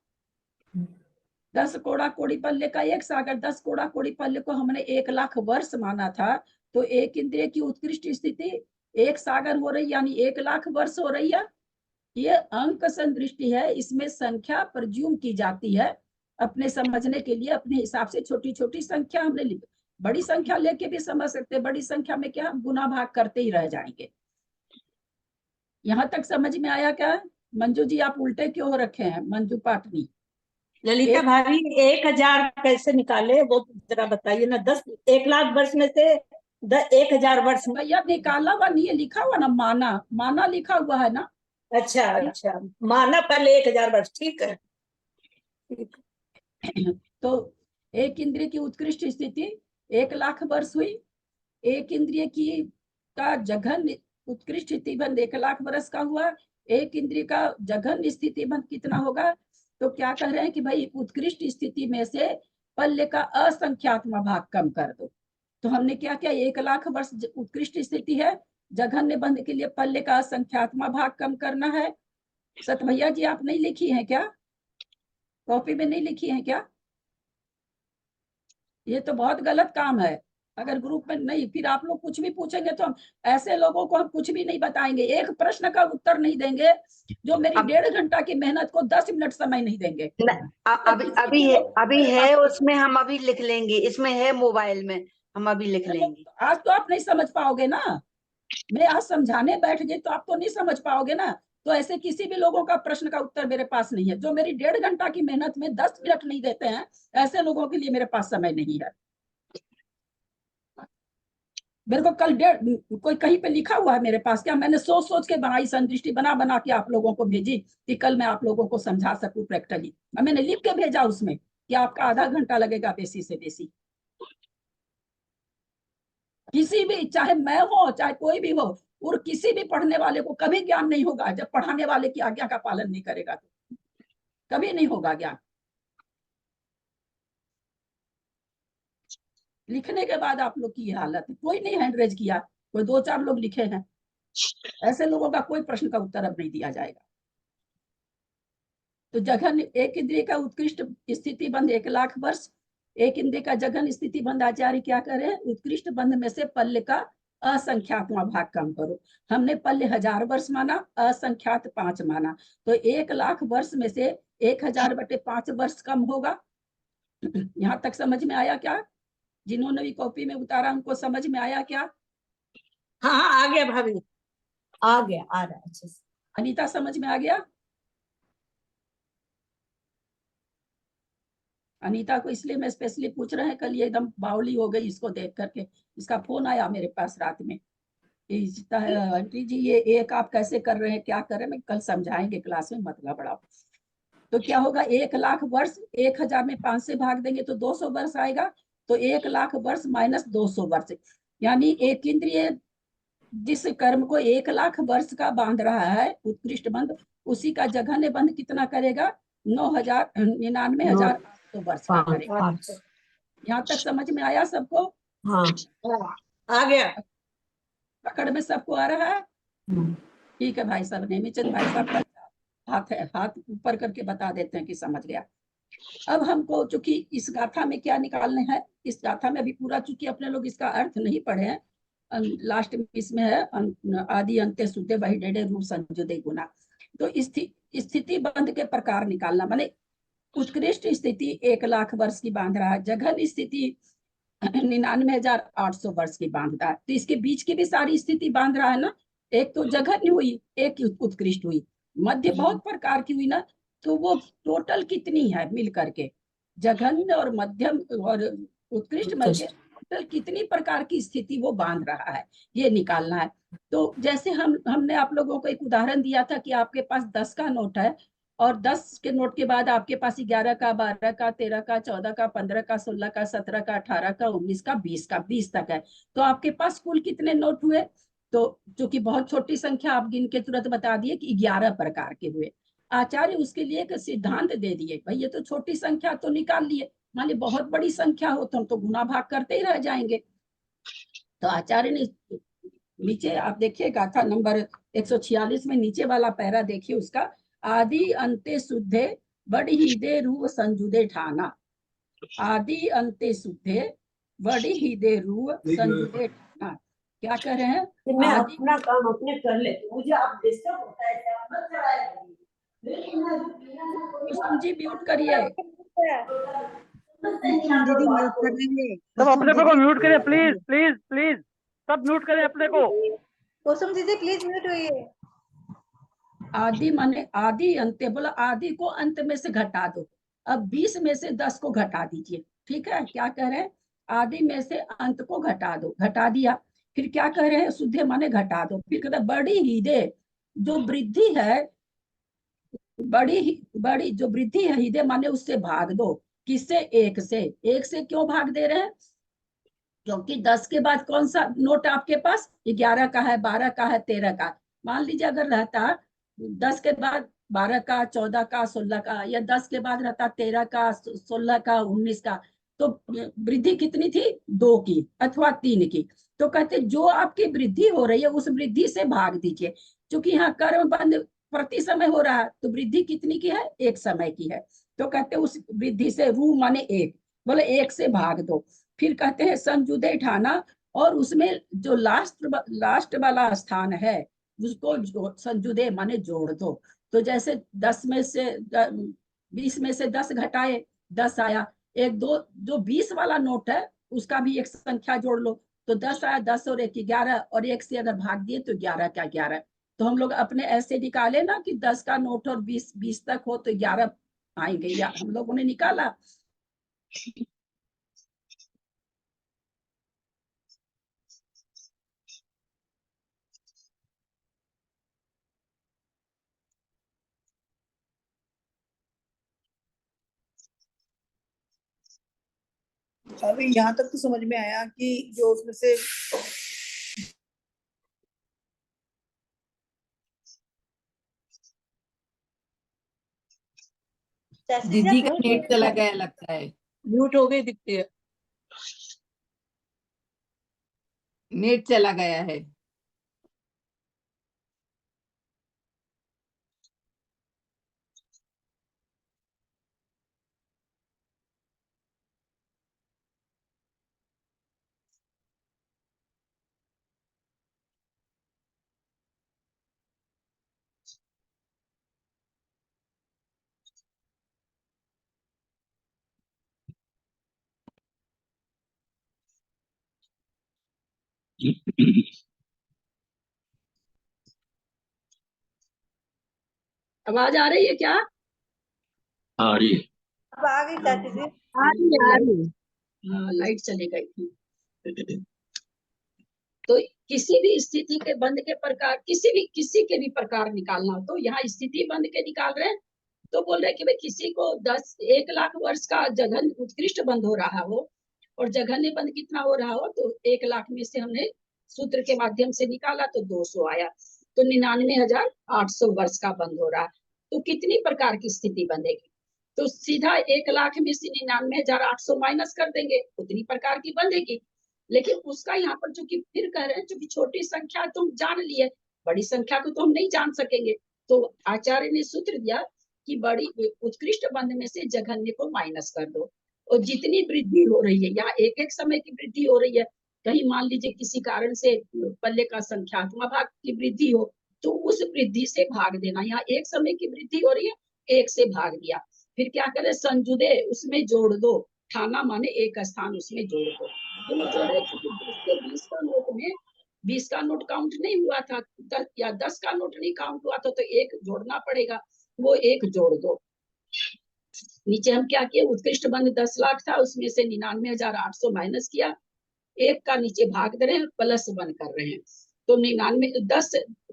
10 कोड़ा कोड़ी पल्ले का एक सागर, 10 कोड़ा कोड़ी पल्ले को हमने 1,00,000 वर्ष माना था, तो एक इंद्रिय की उत्कृष्ट स्थिति एक सागर हो रही, यानी 1,00,000 वर्ष हो रही है। ये अंक संदृष्टि है, इसमें संख्या प्रज्यूम की जाती है अपने समझने के लिए, अपने हिसाब से छोटी छोटी संख्या हमने ली। बड़ी संख्या लेके भी समझ सकते, बड़ी संख्या में क्या हम गुना भाग करते ही रह जाएंगे। यहाँ तक समझ में आया क्या? मंजू जी आप उल्टे क्यों हो रखे हैं? मंजू पाटनी, ललिता भाभी 1,000 कैसे निकाले वो जरा बताइए ना। 1,00,000 वर्ष में से 1,000 वर्ष। भैया निकाला हुआ नहीं है, लिखा हुआ ना, माना, माना लिखा हुआ है ना। अच्छा अच्छा, माना पहले 1,000 वर्ष, ठीक है। तो एक इंद्रिय की उत्कृष्ट स्थिति 1,00,000 वर्ष हुई। एक इंद्रिय की का जघन उत्कृष्ट स्थिति बंद 1,00,000 वर्ष का हुआ। एक इंद्रिय का जघन स्थिति बंद कितना होगा? तो क्या कह रहे हैं कि भाई उत्कृष्ट स्थिति में से पल्ले का असंख्यात्मा भाग कम कर दो। तो हमने क्या किया, 1,00,000 वर्ष उत्कृष्ट स्थिति है, जघन्य बंध के लिए पल्ले का असंख्यात्मा भाग कम करना है। सत भैया जी आप नहीं लिखी हैं क्या? कॉपी में नहीं लिखी हैं क्या? ये तो बहुत गलत काम है। अगर ग्रुप में नहीं, फिर आप लोग कुछ भी पूछेंगे तो हम ऐसे लोगों को हम कुछ भी नहीं बताएंगे, एक प्रश्न का उत्तर नहीं देंगे, जो मेरी 1.5 घंटा की मेहनत को 10 मिनट समय नहीं देंगे। अभी है उसमें, हम अभी लिख लेंगे, इसमें है मोबाइल में, हम अभी लिख लेंगे। आज तो आप नहीं समझ पाओगे ना, मैं आज समझाने बैठ गई तो आप तो नहीं समझ पाओगे ना। तो ऐसे किसी भी लोगों का प्रश्न का उत्तर मेरे पास नहीं है, जो मेरी 1.5 घंटा की मेहनत में 10 मिनट नहीं देते हैं, ऐसे लोगों के लिए मेरे पास समय नहीं है। मेरे को कल कोई कहीं पे लिखा हुआ है मेरे पास क्या? मैंने सोच सोच के बनाई, संदृष्टि बना बना के आप लोगों को भेजी कि कल मैं आप लोगों को समझा सकूं प्रैक्टिकली। मैंने लिख के भेजा उसमें कि आपका आधा घंटा लगेगा बेसी से बेसी। किसी भी, चाहे मैं हो चाहे कोई भी हो, और किसी भी पढ़ने वाले को कभी ज्ञान नहीं होगा जब पढ़ाने वाले की आज्ञा का पालन नहीं करेगा। कभी नहीं होगा ज्ञान। लिखने के बाद आप लोग की ये हालत है, कोई नहीं हैंड रेज किया, कोई 2-4 लोग लिखे हैं। ऐसे लोगों का कोई प्रश्न का उत्तर अब नहीं दिया जाएगा। तो जघन एक इंद्रिय का उत्कृष्ट स्थिति बंध 1,00,000 वर्ष, एक इंद्रिय का जघन स्थिति बंध आचार्य क्या करे, उत्कृष्ट बंध में से पल्य का असंख्यातवां भाग कम करो। हमने पल्य 1000 वर्ष माना, असंख्यात 5 माना, तो 1,00,000 वर्ष में से 1000/5 वर्ष कम होगा। यहाँ तक समझ में आया क्या? जिन्होंने भी कॉपी में उतारा उनको समझ में आया क्या? हाँ हाँ, आ गया भाभी। आ गया, आ रहा है अच्छे से। अनीता समझ में आ गया? अनीता को इसलिए मैं स्पेशली पूछ रहे हैं, कल ये एकदम बावली हो गई इसको देख करके। इसका फोन आया मेरे पास रात में, आंटी जी ये एक आप कैसे कर रहे हैं, क्या कर रहे हैं, मैं कल समझाएंगे क्लास में, मतलब बड़ा। तो क्या होगा, 1,00,000 वर्ष 1000 में 5 से भाग देंगे तो 200 वर्ष आएगा। तो 1,00,000 वर्ष माइनस 200 वर्ष, यानी एक इंद्रिय जिस कर्म को 1,00,000 वर्ष का बांध रहा है उत्कृष्ट बंध, उसी का जघन्य बंध कितना करेगा, 99,800 वर्ष का करेगा। यहाँ तक समझ में आया सबको? हाँ, आ गया। पकड़ में सबको आ रहा है? ठीक है भाई साहब, नेमीचंद भाई साहब का हाथ है, हाथ ऊपर करके बता देते हैं कि समझ गया। अब हमको चूंकि इस गाथा में क्या निकालने हैं, इस गाथा में अभी पूरा चूंकि अपने लोग इसका अर्थ नहीं पढ़े हैं, लास्ट में इसमें है आदि अंत्य शुद्धे वही डेडे रूप संजुदे गुना। तो स्थिति बंध के प्रकार निकालना, माने उत्कृष्ट स्थिति 1,00,000 वर्ष की बांध रहा है, जघन स्थिति 99,800 वर्ष की बांध रहा है। तो इसके बीच की भी सारी स्थिति बांध रहा है ना। एक तो जघन्य हुई, एक उत्कृष्ट हुई, मध्य बहुत प्रकार की हुई ना। तो वो टोटल कितनी है मिल करके, जघन्य और मध्यम और उत्कृष्ट मिलके टोटल कितनी प्रकार की स्थिति वो बांध रहा है, ये निकालना है। तो जैसे हमने आप लोगों को एक उदाहरण दिया था कि आपके पास 10 का नोट है, और 10 के नोट के बाद आपके पास 11 का, 12 का, 13 का, 14 का, 15 का, 16 का, 17 का, 18 का, 19 का, 20 का, 20 तक है। तो आपके पास कुल कितने नोट हुए? तो जो कि बहुत छोटी संख्या, आप गिन के तुरंत बता दिए कि 11 प्रकार के हुए। आचार्य उसके लिए एक सिद्धांत दे दिए, भाई ये तो छोटी संख्या तो निकाल लिए, मान ली बहुत बड़ी संख्या हो तो हम तो गुना भाग करते ही रह जाएंगे। तो आचार्य ने नीचे आप देखिए गाथा नंबर 146 में नीचे वाला पैरा देखिए उसका, आदि अंते शुद्धे बड़ी हिदे रूप संजुदे ठाना। आदि अंते शुद्धे बड़ी हिदे रूप संजुदे ठाना। क्या कह रहे हैं? मैं आदि अपना काम अपने कर लेती हूँ, मुझे आप डिस्टर्ब होता है क्या? मत कराया करिए। कुसुम जी म्यूट करिए। दीदी म्यूट कर देंगे। सब अपने को म्यूट करें प्लीज प्लीज प्लीज, सब म्यूट करें अपने को। कुसुम दीदी प्लीज म्यूट होइए। आदि माने आदि अंत्य, बोला आदि को अंत में से घटा दो। अब 20 में से 10 को घटा दीजिए, ठीक है। क्या कह रहे हैं? आदि में से अंत को घटा दो, घटा दिया। फिर क्या कह रहे हैं? शुद्ध माने घटा दो। फिर कहते बड़ी हृदय, जो वृद्धि है, बड़ी जो वृद्धि है हृदय माने उससे भाग दो। किससे? एक से। एक से क्यों भाग दे रहे हैं? क्योंकि 10 के बाद कौन सा नोट आपके पास? 11 का है, 12 का है, 13 का। मान लीजिए अगर रहता 10 के बाद 12 का, 14 का, 16 का, या 10 के बाद रहता 13 का, 16 का, 19 का, तो वृद्धि कितनी थी? 2 की अथवा 3 की। तो कहते जो आपकी वृद्धि हो रही है उस वृद्धि से भाग दीजिए। क्योंकि यहाँ कर्म बंध प्रति समय हो रहा है, तो वृद्धि कितनी की है? 1 समय की है। तो कहते उस वृद्धि से रू माने 1, बोले 1 से भाग दो। फिर कहते हैं संजुदे ठाना, और उसमें जो लास्ट वाला स्थान है उसको संजुदे माने जोड़ दो। तो जैसे 10 में से 20 में से 10 घटाए, 10 आया। एक दो जो 20 वाला नोट है उसका भी एक संख्या जोड़ लो, तो 10 आया, 10 और 1 11, और 1 से अगर भाग दिए तो 11 का 11। तो हम लोग अपने ऐसे निकाले ना कि 10 का नोट और 20 तक हो तो 11 आएंगे, या हम लोगों ने निकाला। अभी यहाँ तक तो समझ में आया कि जो उसमें से दीदी का नेट चला गया लगता है, म्यूट हो गई दिखती है। नेट चला गया है। आवाज आ रही है क्या? आ रही है। अब आ गई चाची जी। आ रही है। हाँ, लाइट चली गई थी। तो किसी भी स्थिति के बंध के प्रकार, किसी के भी प्रकार निकालना हो, तो यहाँ स्थिति बंध के निकाल रहे हैं। तो बोल रहे हैं कि भाई किसी को 1 लाख वर्ष का जघन्य उत्कृष्ट बंध हो रहा हो और जघन्य बंध कितना हो रहा हो, तो 1 लाख में से हमने सूत्र के माध्यम से निकाला तो 200 आया, तो 99,800 वर्ष का बंध हो रहा। तो कितनी प्रकार की स्थिति बंधेगी? तो सीधा 1 लाख में से 99,800 माइनस कर देंगे, उतनी प्रकार की बंधेगी। लेकिन उसका यहाँ पर जो कि फिर कह रहे हैं, जो कि छोटी संख्या तुम जान लिए, बड़ी संख्या को तो हम नहीं जान सकेंगे। तो आचार्य ने सूत्र दिया कि बड़ी उत्कृष्ट बंध में से जघन्य को माइनस कर दो, और जितनी वृद्धि हो रही है, यहाँ एक एक समय की वृद्धि हो रही है। कहीं मान लीजिए किसी कारण से पल्ले का संख्यात्मक भाग की वृद्धि हो, तो उस वृद्धि से भाग देना। यहाँ एक समय की वृद्धि हो रही है, 1 से भाग दिया। फिर क्या करे, संजुदे उसमें जोड़ दो, ठाना माने एक स्थान उसमें जोड़ दो। तो वो जोड़े, क्योंकि 20 का नोट में 20 का नोट काउंट नहीं हुआ था, 10 या 10 का नोट नहीं काउंट हुआ था, तो 1 जोड़ना पड़ेगा, वो 1 जोड़ दो। नीचे हम क्या किए, उत्कृष्ट बंध 10 लाख था, उसमें से 99,800 माइनस किया, 1 का नीचे भाग दे रहे हैं, प्लस 1 कर रहे हैं। तो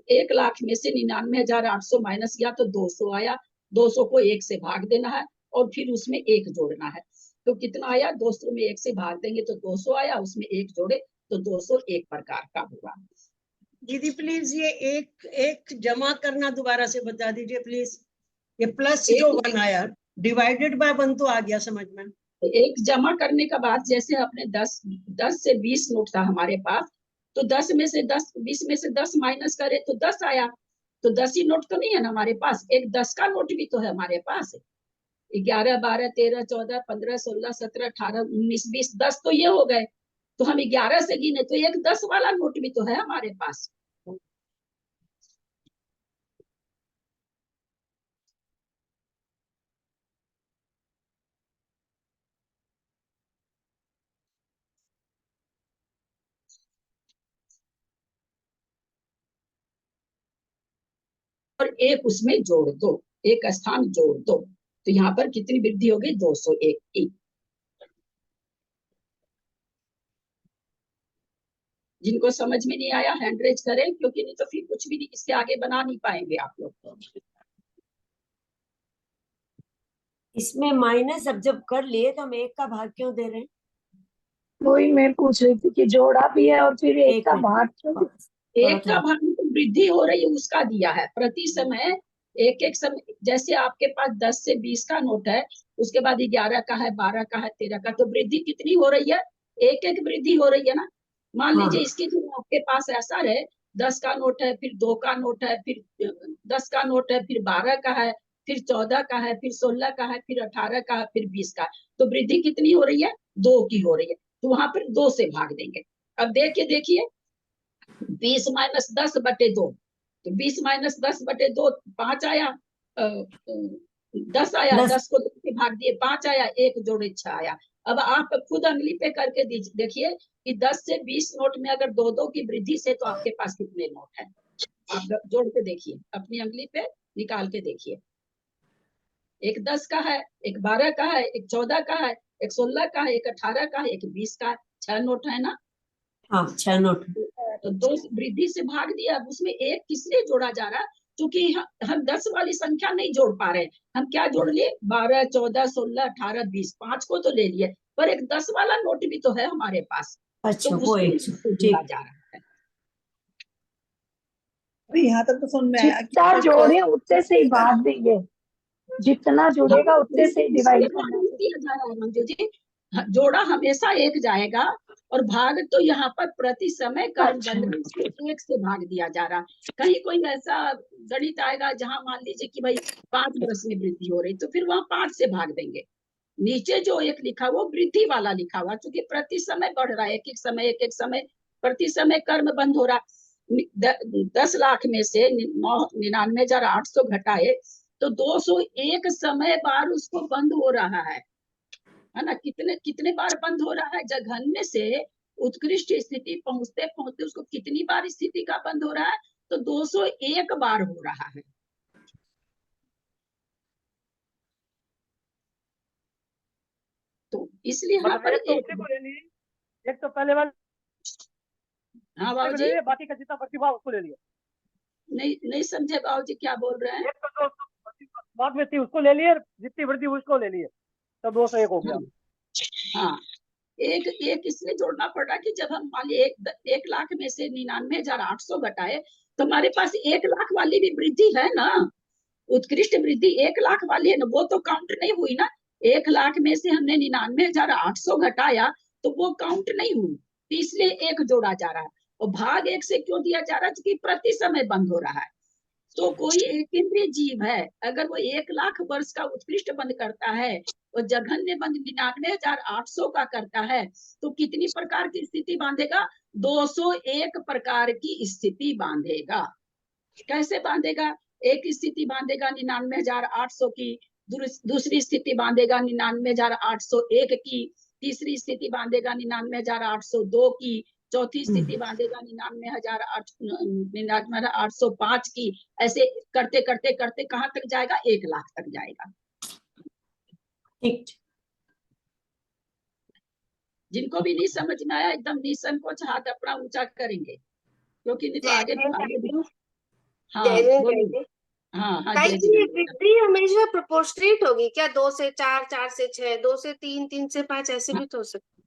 1 लाख में से 99,800 माइनस किया तो 200 आया, 200 को 1 से भाग देना है और फिर उसमें 1 जोड़ना है। तो कितना आया, 200 में 1 से भाग देंगे तो 200 आया, उसमें 1 जोड़े तो 200 एक प्रकार का हुआ। दीदी प्लीज ये एक जमा करना दोबारा से बता दीजिए प्लीज। ये प्लस जो 1 आया डिवाइडेड बाय 1 तो आ गया समझ में। एक जमा करने का बाद, जैसे अपने 10 से 20 नोट था हमारे पास, तो 10 में से 10, 20 में से 10 माइनस करे तो 10 आया। तो 10 ही नोट तो नहीं है ना हमारे पास, एक 10 का नोट भी तो है हमारे पास। 11, 12, 13, 14, 15, 16, 17, 18, 19, 20, 10 तो ये हो गए। तो हम 11 से गिने तो एक 10 वाला नोट भी तो है हमारे पास। और 1 उसमें जोड़ दो, 1 स्थान जोड़ दो, तो यहाँ पर कितनी वृद्धि हो गई, 201 की। जिनको समझ में नहीं आया हैंड रेज करें, क्योंकि नहीं तो फिर कुछ भी नहीं, इससे आगे बना नहीं पाएंगे आप लोग। इसमें माइनस अब जब कर लिए तो हम 1 का भाग क्यों दे रहे हैं? वही मैं पूछ रही थी कि जोड़ा भी है और फिर 1 का भाग क्यों? 1 का भाग में तो वृद्धि हो रही है उसका दिया है। प्रति समय एक समय, जैसे आपके पास 10 से 20 का नोट है, उसके बाद 11 का है, 12 का है, 13 का, तो वृद्धि कितनी हो रही है, एक वृद्धि हो रही है ना। मान लीजिए इसकी जो आपके पास ऐसा है, 10 का नोट है, फिर 2 का नोट है, फिर 10 का नोट है, फिर 12 का है, फिर 14 का है, फिर 16 का है, फिर 18 का है, फिर 20 का है। तो वृद्धि कितनी हो रही है, 2 की हो रही है। तो वहां पर 2 से भाग देंगे। अब देखिए 20 माइनस 10 बटे 2, तो 20 माइनस 10 बटे 2 5 आया, 10 आया, 10 को 2 से भाग दिए, 5 आया, 1 जोड़े 6 आया। अब आप खुद अंगली पे करके देखिए कि 10 से 20 नोट में अगर 2-2 की वृद्धि से, तो आपके पास कितने नोट हैं, आप जोड़ के देखिए, अपनी अंगली पे निकाल के देखिए। एक 10 का है, एक 12 का है, एक 14 का है, एक 16 का है, एक 18 का है, एक 20 का है, 6 नोट है ना। हाँ 6 नोट। तो 2 वृद्धि से भाग दिया। अब उसमें 1 किसलिए जोड़ा जा रहा है, क्योंकि हम 10 वाली संख्या नहीं जोड़ पा रहे हैं। हम क्या जोड़ लिए, 12, 14, 16, 18, 20, 5 को तो ले लिए, पर एक 10 वाला नोट भी तो है हमारे पास। अच्छा, तो वो एक जोड़ा जा रहा है। अभी यहाँ तक तो समझ में आया जितना जोड़े उतने से ही भाग देंगे। जितना जुड़ेगा उतने से डिवाइड करना नहीं दिया जा रहा है मंजू जी, जोड़ा हमेशा एक जाएगा और भाग तो यहाँ पर प्रति समय कर्म अच्छा। बंध में उसको एक से भाग दिया जा रहा है। कहीं कोई ऐसा गणित आएगा जहाँ मान लीजिए कि भाई 5 वर्ष में वृद्धि हो रही, तो फिर वहां 5 से भाग देंगे। नीचे जो एक लिखा वो वृद्धि वाला लिखा हुआ, क्योंकि प्रति समय बढ़ रहा है, एक एक समय प्रति समय कर्म बंद हो रहा। 10 लाख में से 99,800 घटाए तो 201 समय बार उसको बंद हो रहा है ना। कितने कितने बार बंद हो रहा है? जघन्य से उत्कृष्ट स्थिति पहुंचते पहुंचते उसको कितनी बार स्थिति का बंद हो रहा है? तो 201 बार हो रहा है। तो इसलिए यहाँ पर एक तो उसी को ले लिए, एक तो पहले वाले हाँ को बाबू ले जी, लिया, बाकी का जितना प्रतिभा उसको ले लिया। नहीं समझे बाबू जी क्या बोल रहे हैं? एक तो जो बाद में थी उसको ले लिए, जितनी वृद्धि हुई उसको ले लिए, तब 201 हो गया। हाँ, एक एक इसलिए जोड़ना पड़ा कि जब हम मान लीजिए 1 लाख में से 99,800 घटाए तो हमारे पास 1 लाख वाली भी वृद्धि है ना, उत्कृष्ट वृद्धि 1 लाख वाली है ना, वो तो काउंट नहीं हुई ना। 1 लाख में से हमने 99,800 घटाया तो वो काउंट नहीं हुई, इसलिए एक जोड़ा जा रहा है। और भाग 1 से क्यों दिया जा रहा है? क्योंकि प्रति समय बंद हो रहा है। तो कोई एक इंद्रिय जीव है, अगर वो 1 लाख वर्ष का उत्कृष्ट बंद करता है और जघन्य बंद 99,800 का करता है, तो कितनी प्रकार की स्थिति बांधेगा? 201 प्रकार की स्थिति बांधेगा। कैसे बांधेगा? एक स्थिति बांधेगा 99,800 की, दूसरी स्थिति बांधेगा 99,801 की, तीसरी स्थिति बांधेगा 99,802 की, चौथी स्थिति बांधेगा 99,805 की। ऐसे करते करते करते कहाँ तक जाएगा? 1 लाख तक जाएगा। ठीक। जिनको भी नहीं समझ में आया एकदम निसंकोच हाथ अपना ऊंचा करेंगे, क्योंकि नहीं तो आगे भी। हाँ बोलिए। हाँ हाँ जय ये वृद्धि हमेशा प्रोपोर्शनेट होगी क्या? 2 से 4, 4 से 6, 2 से 3, 3 से 5 ऐसे भी तो हो सकता।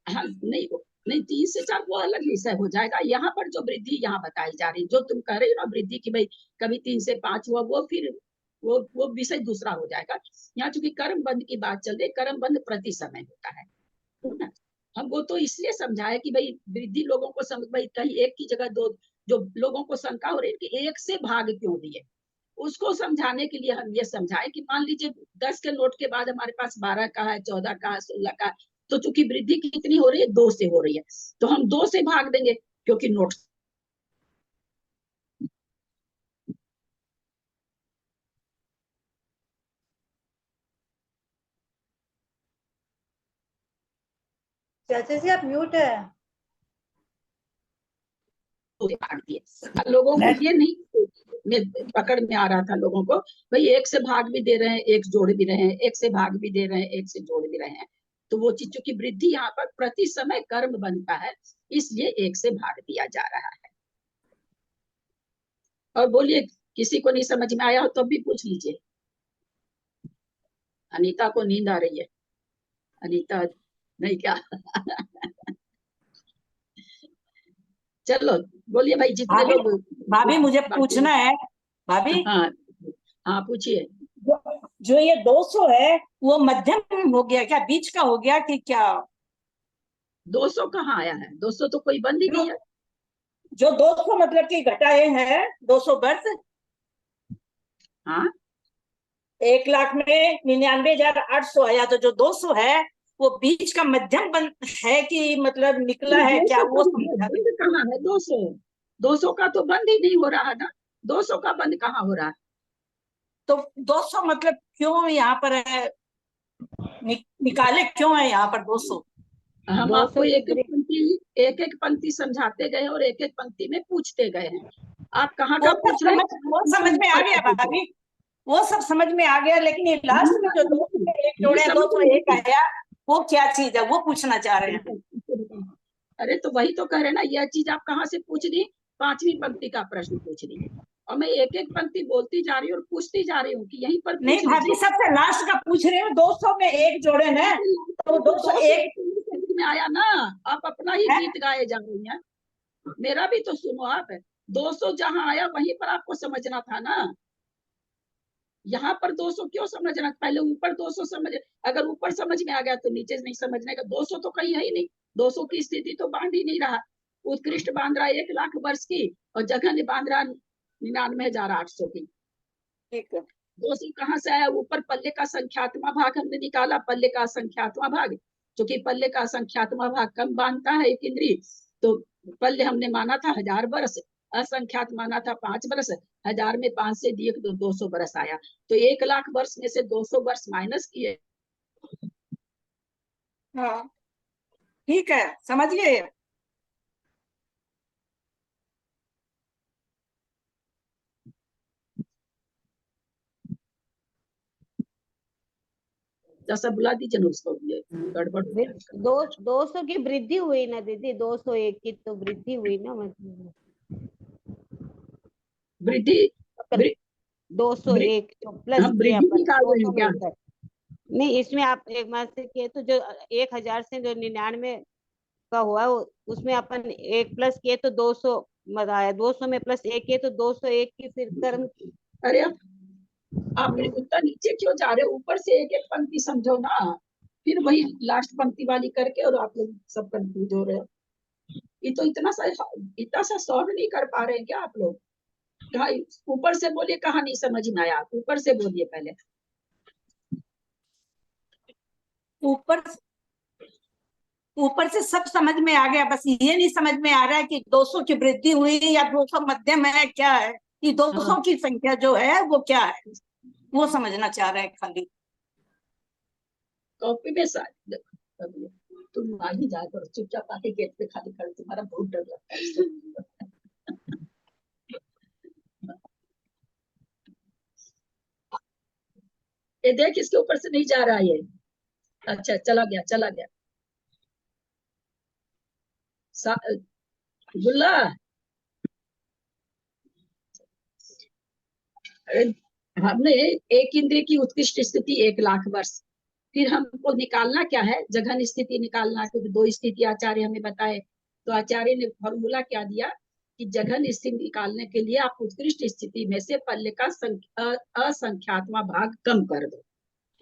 हाँ नहीं 3 से 4 वो अलग विषय हो जाएगा। यहाँ पर जो वृद्धि यहाँ बताई जा रही, जो तुम कह रही हो ना वृद्धि की भाई कभी 3 से 5 हुआ, वो फिर वो विषय दूसरा हो जाएगा। यहाँ चूंकि कर्म बंद की बात चल रही, कर्म बंद प्रति समय होता है ना। हम वो तो इसलिए समझाए कि भाई वृद्धि लोगों को समझ, भाई कहीं एक की जगह 2, जो लोगों को शंका हो रही है कि 1 से भाग क्यों दिए, उसको समझाने के लिए हम ये समझाए कि मान लीजिए 10 के नोट के बाद हमारे पास 12 का है, 14 का है, 16 का है, तो चूंकि वृद्धि कितनी हो रही है? 2 से हो रही है, तो हम 2 से भाग देंगे क्योंकि नोट। चाचा जी आप म्यूट है। भाग दिए लोगों को, ये नहीं पकड़ में आ रहा था लोगों को, भाई 1 से भाग भी दे रहे हैं, 1 जोड़ भी रहे हैं, 1 से भाग भी दे रहे हैं, 1 से जोड़ भी रहे हैं। तो वो चीज चूंकि वृद्धि यहाँ पर प्रति समय कर्म बनता है, इसलिए 1 से भाग दिया जा रहा है। और बोलिए, किसी को नहीं समझ में आया हो तो भी पूछ लीजिए। अनीता को नींद आ रही है। अनीता नहीं क्या? चलो बोलिए भाई, जितने लोग। भाभी मुझे पूछना है। भाभी हाँ हाँ पूछिए। जो ये 200 है वो मध्यम हो गया क्या, बीच का हो गया कि क्या? 200 कहाँ आया है? 200 तो कोई बंद ही नहीं है। जो 200 मतलब कि घटाए हैं 200 वर्ष। हाँ 1 लाख में 99,800 आया, तो जो 200 है वो बीच का मध्यम बंद है कि मतलब निकला है क्या? वो बंद कहाँ है? 200 का तो बंद ही नहीं हो रहा ना। 200 का बंद कहाँ हो रहा है? तो 200 मतलब क्यों यहाँ पर है? निकाले क्यों है यहाँ पर 200? हम आपको एक एक पंक्ति समझाते गए और एक एक पंक्ति में पूछते गए हैं। आप कहाँ का पूछ रहे हैं? वो समझ में आ गया भाभी, वो सब समझ में आ गया, लेकिन ये लास्ट में जो 201 जोड़े 201 आया वो क्या चीज है, वो पूछना चाह रहे हैं। अरे तो वही तो कह रहे ना, यह चीज आप कहाँ से पूछ रही? 5वीं पंक्ति का प्रश्न पूछ रही है और मैं एक एक पंक्ति बोलती जा रही हूँ और पूछती जा रही हूँ कि यहीं पर नहीं भाभी, सबसे लास्ट का पूछ रहे हो। 200 में 1 जोड़े हैं तो 201 में आया ना। आप अपना ही गीत गाए जा रही हैं, मेरा भी तो सुनो आप। 200 जहाँ आया वहीं पर आपको समझना था ना। यहाँ पर 200 क्यों समझना, पहले ऊपर 200 समझ, अगर ऊपर समझ में आ गया तो नीचे नहीं समझने का। 200 तो कहीं है ही नहीं, 200 की स्थिति तो बांध ही नहीं रहा। उत्कृष्ट बांध रहा 1,00,000 वर्ष की, और जगह ने बांध रहा 99,800 की। ठीक है। 200 कहाँ से आया? ऊपर पल्ले का संख्यात्मक भाग हमने निकाला, पल्ले का संख्यात्मक भाग, क्योंकि पल्ले का संख्यात्मक भाग कम बांधता है एक इंद्री, तो पल्ले हमने माना था 1000 वर्ष, असंख्यात माना था 5 वर्ष, 1000 में 5 से दिए तो 200 वर्ष आया। तो 1,00,000 वर्ष में से 200 वर्ष माइनस किए। हाँ ठीक है, समझ गए। जैसा बुला दीजिए ना उसको, ये गड़बड़ हो जाएगा। 200 की वृद्धि हुई ना दीदी, 201 की तो वृद्धि हुई ना, मतलब वृद्धि 201 तो प्लस हम किया वृद्धि अपन निकाल रहे 200 हैं क्या? मिलकर। नहीं, इसमें आप एक मास से किए तो जो 1000 से जो 99 का हुआ उसमें अपन 1 प्लस किए तो 200 आया, 200 में प्लस 1 किए तो 201 की फिर कर्म। अरे आप उतना नीचे क्यों जा रहे हो? ऊपर से एक एक पंक्ति समझो ना, फिर वही लास्ट पंक्ति वाली करके, और आप लोग सब कंफ्यूज हो रहे हो। ये तो इतना सा सॉल्व नहीं कर पा रहे हैं क्या आप लोग? कहा ऊपर से बोलिए, कहा नहीं समझ में आया, ऊपर से बोलिए पहले। ऊपर से सब समझ में आ गया, बस ये नहीं समझ में आ रहा है कि 200 की वृद्धि हुई या 200 मध्यम है, क्या है कि 200 की संख्या जो है वो क्या है, वो समझना चाह रहे हैं खाली। कॉपी में तुम आ ही जाए करो, चुपचाप आके गेट पे खाली कर, तुम्हारा बहुत डर लगता है। ये देख, इसके ऊपर से नहीं जा रहा है ये। अच्छा, चला गया। गुल्ला, हमने एक इंद्रिय की उत्कृष्ट स्थिति 1,00,000 वर्ष, फिर हमको निकालना क्या है? जघन स्थिति निकालना, क्योंकि 2 स्थिति आचार्य हमें बताए। तो आचार्य ने फॉर्मूला क्या दिया कि जघन स्थिति निकालने के लिए आप उत्कृष्ट स्थिति में से पल्ले का असंख्यात्मक भाग कम कर दो,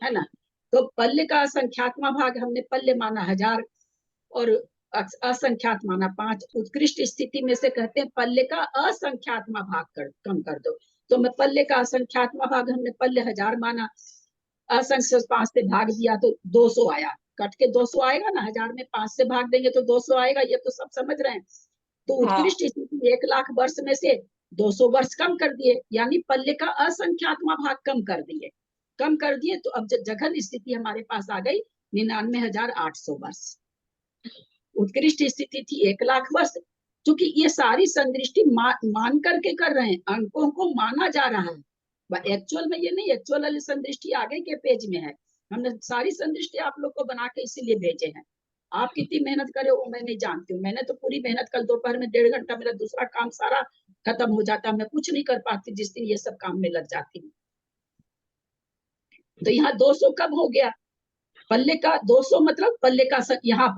है ना। तो पल्ले का असंख्यात्मक भाग हमने पल्ले माना 1000 और असंख्यात माना 5। उत्कृष्ट स्थिति में से कहते हैं पल्ले का असंख्यात्मक भाग कम कर दो। तो मैं पल्ले का असंख्यात्मक भाग हमने पल्ले 1000 माना, असंख्य 5 से भाग दिया तो 200 आया, कट के 200 आएगा ना, 1000 में 5 से भाग देंगे तो 200 आएगा, ये तो सब समझ रहे हैं। तो उत्कृष्ट स्थिति 1,00,000 वर्ष में से 200 वर्ष कम कर दिए, यानी पल्ले का असंख्यात्मक भाग कम कर दिए। तो अब जघन स्थिति हमारे पास आ गई 99,800 वर्ष। उत्कृष्ट स्थिति थी 1,00,000 वर्ष, क्योंकि ये सारी संदृष्टि मान करके कर रहे हैं, अंकों को माना जा रहा है, एक्चुअल में ये नहीं। एक्चुअल वाली संदृष्टि आगे के पेज में है, हमने सारी संदृष्टि आप लोग को बना के इसीलिए भेजे हैं। आप कितनी मेहनत करे वो मैं नहीं जानती हूँ, मैंने तो पूरी मेहनत, कल दोपहर में 1.5 घंटा मेरा दूसरा काम सारा खत्म हो जाता, मैं कुछ नहीं कर पाती जिस दिन ये सब काम में लग जाती हूँ। तो यहाँ 200 कब हो गया? पल्ले का 200 मतलब पल्ले का यहाँ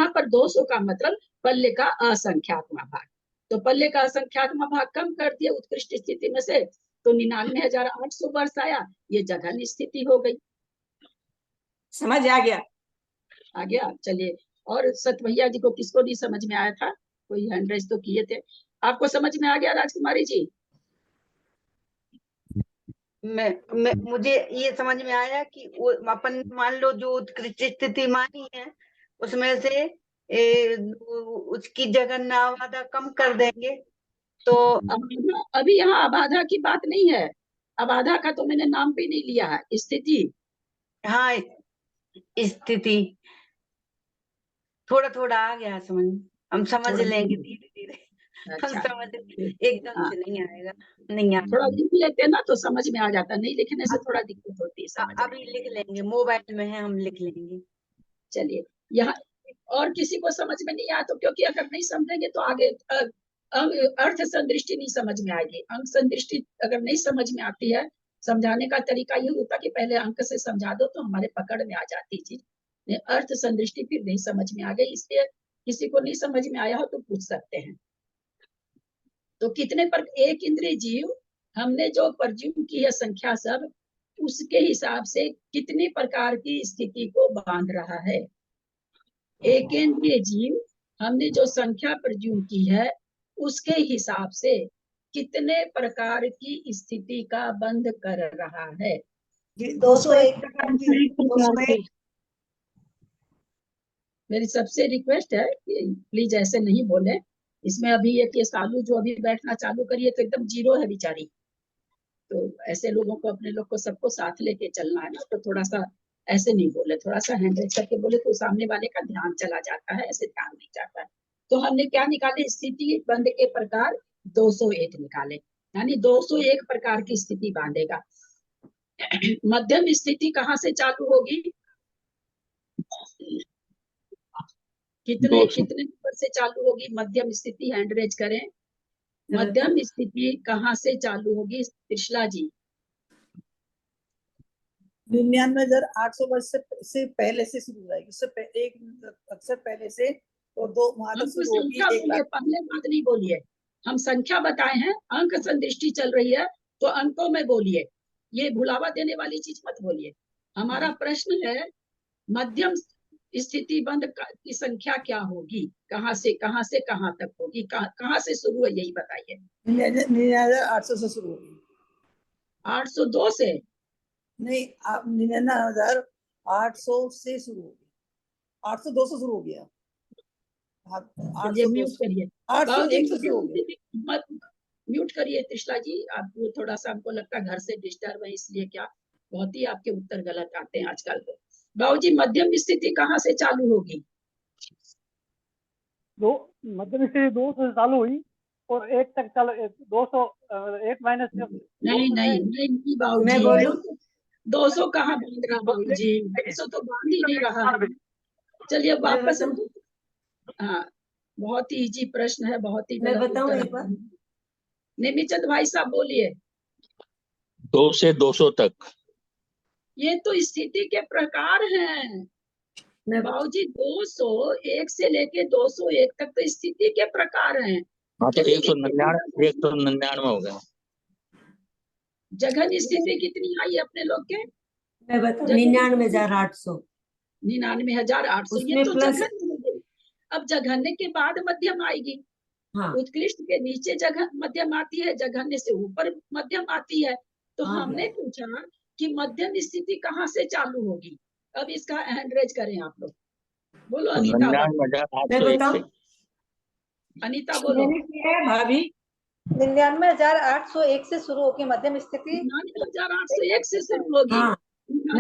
पर 200 का मतलब पल्ले का असंख्यात्मक भाग। तो पल्ले का असंख्यात्मक भाग कम कर दिया उत्कृष्ट स्थिति में से, तो 99,800 वर्ष आया, ये जघन स्थिति हो गई। समझ आ गया। चलिए, और सत भैया जी को किसको नहीं समझ में आया था? कोई हैंड रेज तो किए थे। आपको समझ में आ गया राजकुमारी जी? मुझे ये समझ में आया कि अपन मान लो जो उत्कृष्ट स्थिति मानी है उसमें से उसकी जगह नाबाधा कम कर देंगे तो अभी यहाँ अबाधा की बात नहीं है, अबाधा का तो मैंने नाम भी नहीं लिया है, स्थिति। हाँ, स्थिति थोड़ा थोड़ा आ गया समझ, हम समझ लेंगे धीरे धीरे। हम समझ एकदम से नहीं आएगा, थोड़ा लिख लेते ना तो समझ में आ जाता, नहीं लिखने से थोड़ा दिक्कत होती है। अभी लिख लेंगे, मोबाइल में है, हम लिख लेंगे। चलिए, यहाँ और किसी को समझ में नहीं आया तो, क्योंकि अगर नहीं समझेंगे तो आगे अर्थ संदृष्टि नहीं समझ में आएगी। अंक संदृष्टि अगर नहीं समझ में आती है, समझाने का तरीका ये होता कि पहले अंक से समझा दो तो हमारे पकड़ में आ जाती चीज। अर्थ संदृष्टि फिर नहीं समझ में आ गई, इसलिए किसी को नहीं समझ में आया हो तो पूछ सकते हैं। तो कितने पर एक इंद्रिय जीव हमने जो परज्यूम की है संख्या सब उसके हिसाब से कितनी प्रकार की स्थिति को बांध रहा है। एकेंद्रीय जीव हमने जो संख्या प्रज्यूम की है उसके हिसाब से कितने प्रकार की स्थिति का बंद कर रहा है। 201 प्रकार की 201 मेरी सबसे रिक्वेस्ट है कि प्लीज ऐसे नहीं बोले। इसमें अभी ये सालू जो अभी बैठना चालू करिए तो एकदम जीरो है बेचारी, तो ऐसे लोगों को अपने लोग को सबको साथ लेके चलना है ना, तो थोड़ा सा ऐसे नहीं बोले, थोड़ा सा हैंडल करके बोले तो सामने वाले का ध्यान चला जाता है, ऐसे ध्यान नहीं जाता है। तो हमने क्या निकाले, स्थिति बंद के प्रकार 201 निकाले, यानी 201 प्रकार की स्थिति बांधेगा। मध्यम स्थिति कहाँ से चालू होगी, कितने नंबर से चालू होगी मध्यम स्थिति, हैंड रेज करें। मध्यम स्थिति कहाँ से चालू होगी त्रिशला जी? 99,800 वर्ष से पहले से शुरू हो जाएगी, उससे एक अक्षर पहले से, और 2 वहां तक शुरू होगी। पहले बात नहीं बोलिए, हम संख्या बताए हैं, अंक संदृष्टि चल रही है तो अंकों में बोलिए, ये भुलावा देने वाली चीज मत बोलिए। हमारा प्रश्न है मध्यम स्थिति बंद की संख्या क्या होगी, कहाँ से कहाँ तक होगी, कहाँ से शुरू है यही बताइए। 99,800 से शुरू होगी। 802 से नहीं, 99,800 से शुरू होगी। 802 से शुरू हो गया। म्यूट करिए, 801 से शुरू हो गया। म्यूट करिए त्रिशला जी, आपको थोड़ा सा हमको लगता है घर से डिस्टर्ब है, इसलिए क्या बहुत ही आपके उत्तर गलत आते हैं आजकल। तो बाबूजी मध्यम स्थिति कहाँ से चालू होगी? मध्यम स्थिति 2 से चालू हुई और 1 तक चल 200 1 माइनस नहीं बाबूजी, 200 कहाँ बांध रहा बाबूजी, 200 तो बांध ही नहीं रहा है। चलिए वापस, हाँ बहुत ही इजी प्रश्न है, बहुत ही मैं बताऊं एक बार, नेमीचंद भाई साहब बोलिए। 2 से 200 तक, ये तो स्थिति के प्रकार हैं बाबूजी, 201 से लेके 201 तक तो स्थिति के प्रकार हैं। हाँ तो 199 हो गया। जघन स्थिति कितनी आई अपने लोग के? मैं बताऊं 99,800। 99,800, ये तो जघन हो गई। अब जघन्य के बाद मध्यम आएगी। हाँ। उत्कृष्ट के नीचे जघन मध्यम आती है, जघन्य से ऊपर मध्यम आती है। तो हमने पूछा कि मध्यम स्थिति कहाँ से चालू होगी। अब इसका हैंड रेज करें आप लोग, बोलो अनीता। मैं बताऊं, अनीता बोलो। भाभी 99,801 से शुरू होगी मध्यम स्थिति। 99,801 से शुरू होगी।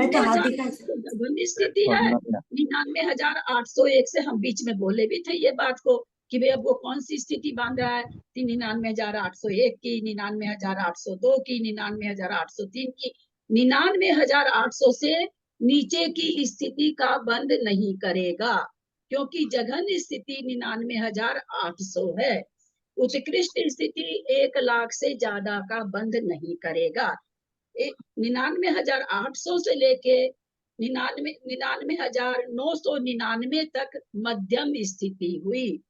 जघन्य स्थिति है 99,801 से। हम बीच में बोले भी थे ये बात को कि भाई अब वो कौन सी स्थिति बांध रहा है, 99,801 की, 99,802 की, 99,803 की। 99,800 से नीचे की स्थिति का बंद नहीं करेगा, क्योंकि जघन्य स्थिति 99,800 है। उत्कृष्ट स्थिति 1,00,000 से ज्यादा का बंद नहीं करेगा। 99,800 से लेके 99,999 तक मध्यम स्थिति हुई।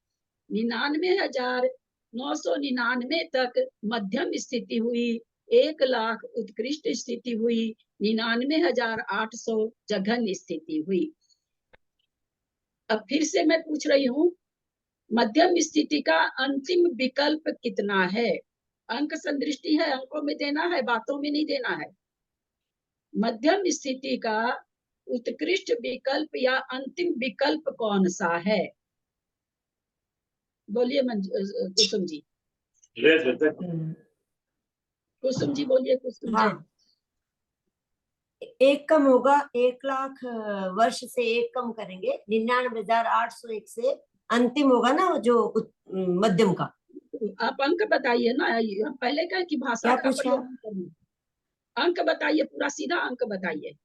99,999 तक मध्यम स्थिति हुई। 1,00,000 उत्कृष्ट स्थिति हुई। 99,800 जघन्य स्थिति हुई। अब फिर से मैं पूछ रही हूँ, मध्यम स्थिति का अंतिम विकल्प कितना है? अंक संदृष्टि है, अंकों में देना है, बातों में नहीं देना है। मध्यम स्थिति का उत्कृष्ट विकल्प या अंतिम विकल्प कौन सा है? बोलिए कुसुम जी। कुसुम जी बोलिए। कुसुम जी। एक कम होगा, 1,00,000 वर्ष से एक कम करेंगे, 99,801 से अंतिम होगा ना जो मध्यम का। आप अंक बताइए ना, पहले क्या कि भाषा का प्रयोग करिए। अंक बताइए, पूरा सीधा अंक बताइए।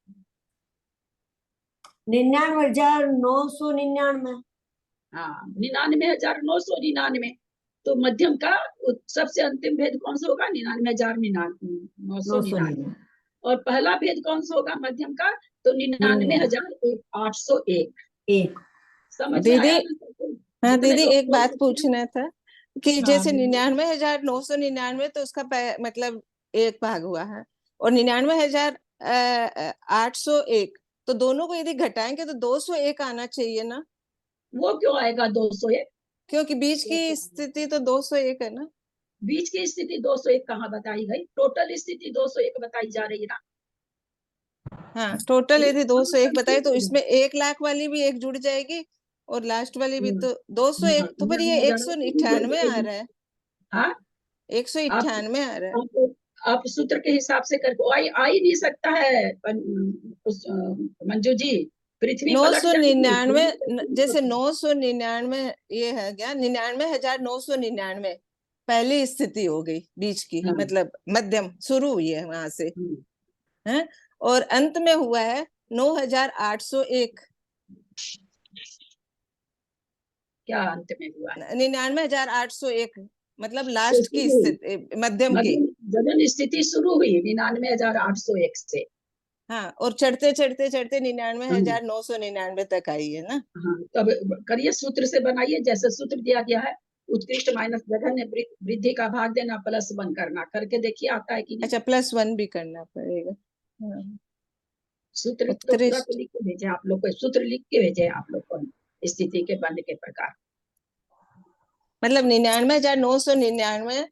99,999। हाँ 99,999। तो मध्यम का सबसे अंतिम भेद कौन सा होगा? 99,999। और पहला भेद कौन सा होगा मध्यम का? तो 99,801। समझ दीदी, आया? हाँ दीदी एक बात पूछना था कि जैसे 99,999 तो उसका मतलब 1 भाग हुआ है, और 99,000 801, तो दोनों को यदि घटाएंगे तो 201 आना चाहिए ना, वो क्यों आएगा 201? क्योंकि बीच की स्थिति तो 201 है ना। बीच की स्थिति 201 कहाँ बताई गई? टोटल स्थिति 201 बताई जा रही है ना। हाँ, टोटल यदि 201 बताए तो इसमें 1 लाख वाली भी एक जुड़ जाएगी और लास्ट वाली भी, तो 201, तो फिर ये 198 आ रहा है। हाँ, 198 आ रहा है। आप सूत्र के हिसाब से कर आ ही नहीं सकता है मंजू जी। पृथ्वी पलट जाएगी। 999, जैसे 999 ये है क्या, 99,999 पहली स्थिति हो गई बीच की, मतलब मध्यम शुरू हुई है वहां से, है, और अंत में हुआ है 9,801। क्या अंत में हुआ? 99,801 मतलब लास्ट की स्थिति, मध्यम की गगन स्थिति शुरू हुई 99,801 से। हाँ, और चढ़ते चढ़ते चढ़ते 99,999 तक आई है ना। हाँ, तब करिए, सूत्र से बनाइए जैसे सूत्र दिया गया है। उत्कृष्ट माइनस जघन्य वृद्धि का भाग देना +1 करना, करके देखिए आता है कि नहीं। अच्छा, +1 भी करना पड़ेगा। हाँ। सूत्र तो पूरा तो लिख के भेजे आप लोग को, सूत्र लिख के भेजे आप लोग को स्थिति के बंद के प्रकार। मतलब 99,999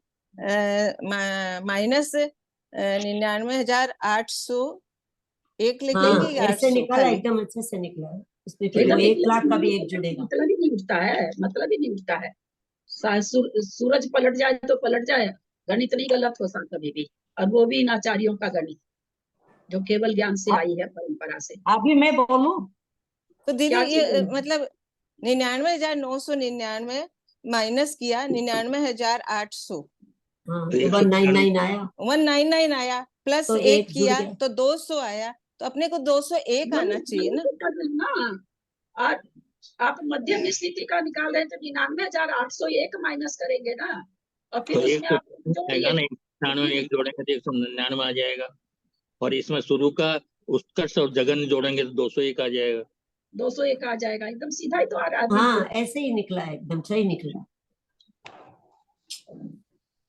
माइनस 99,801 लिखेंगे या ऐसे 800 निकला, खाली? एकदम अच्छे से निकला है। इसमें फिर वो 1 लाख का भी एक जुड़ेगा। मतलब ही नहीं उठता है, मतलब ही नहीं उठता है। सूरज पलट जाए तो पलट जाए, गणित नहीं गलत हो सकता कभी भी, और वो भी इन आचार्यों का गणित जो केवल ज्ञान से आई है, परंपरा से। अभी मैं बोलूं तो दीदी ये मतलब 99,999 माइनस किया 99,800, 199 आया, 199 आया, प्लस तो 1 एक जुड़ किया गया। तो 200 आया, तो अपने को 201 आना चाहिए ना। आप मध्यम स्थिति का निकाल रहे हैं तो 99,801 माइनस करेंगे ना, और फिर तो उसमें आप जोड़िए। 199 जोड़ेंगे तो 199 आ जाएगा, और इसमें शुरू का उत्कर्ष और जगन जोड़ेंगे तो 201 आ जाएगा। 201 आ जाएगा, एकदम सीधा ही तो आ रहा है। हाँ, ऐसे ही निकला है, एकदम सही निकला।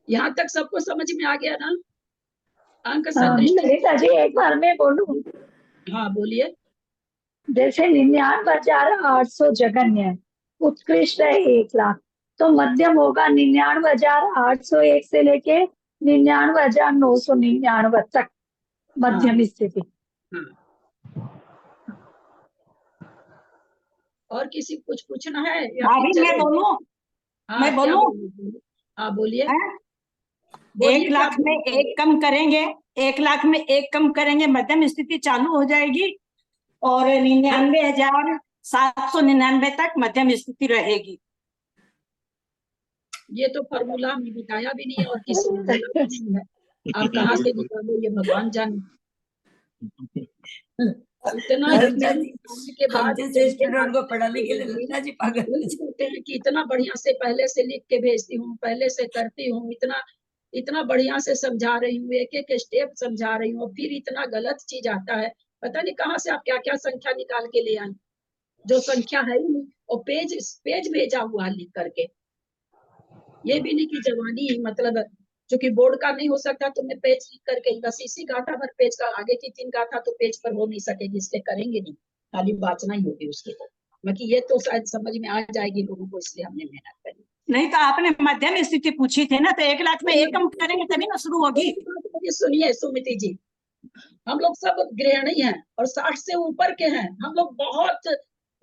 यहाँ तक सबको समझ में आ गया ना? अंक ललिता जी एक बार मैं बोलूं? हाँ बोलिए। जैसे 99,800 जघन्य है, उत्कृष्ट है 1 लाख, तो मध्यम होगा 99,801 से लेके 99,999 तक मध्यम स्थिति। और किसी कुछ पूछना है? अभी मैं बोलूं? मैं बोलूं? हाँ बोलिए। 1 लाख में 1 कम करेंगे, 1 लाख में 1 कम करेंगे, मध्यम स्थिति चालू हो जाएगी, और 99,799 तक मध्यम स्थिति रहेगी। ये तो फॉर्मूला में बताया भी नहीं है और किसी ने बोला भी नहीं है। आप कहाँ से निकालो ये भगवान जाने। इतना के बाद स्टूडेंट को पढ़ाने के लिए ललिता जी पागल बोलते हैं कि इतना बढ़िया से पहले से लिख के भेजती हूँ, पहले से करती हूँ, इतना बढ़िया से समझा रही हूँ, एक एक स्टेप समझा रही हूँ, फिर इतना गलत चीज आता है। पता नहीं कहाँ से आप क्या क्या संख्या निकाल के ले आए, जो संख्या है ही नहीं, और पेज भेजा हुआ लिख करके। ये भी नहीं कि जवानी मतलब चूंकि बोर्ड का नहीं हो सकता, तुमने पेज लिख करके बस इसी गाथा भर पेज का, आगे की 3 गाथा तो पेज पर हो नहीं सकेगी, इसलिए करेंगे नहीं, खाली वाचना ही होगी उसके तो। बाकी ये तो शायद समझ में आ जाएगी लोगों को, इसलिए हमने मेहनत करी। नहीं तो आपने मध्यम स्थिति पूछी थी ना, तो 1 लाख में 1 कम करेंगे तभी ना शुरू होगी। सुनिए सुमिति जी, हम लोग सब गृहिणी हैं और 60 से ऊपर के हैं। हम लोग बहुत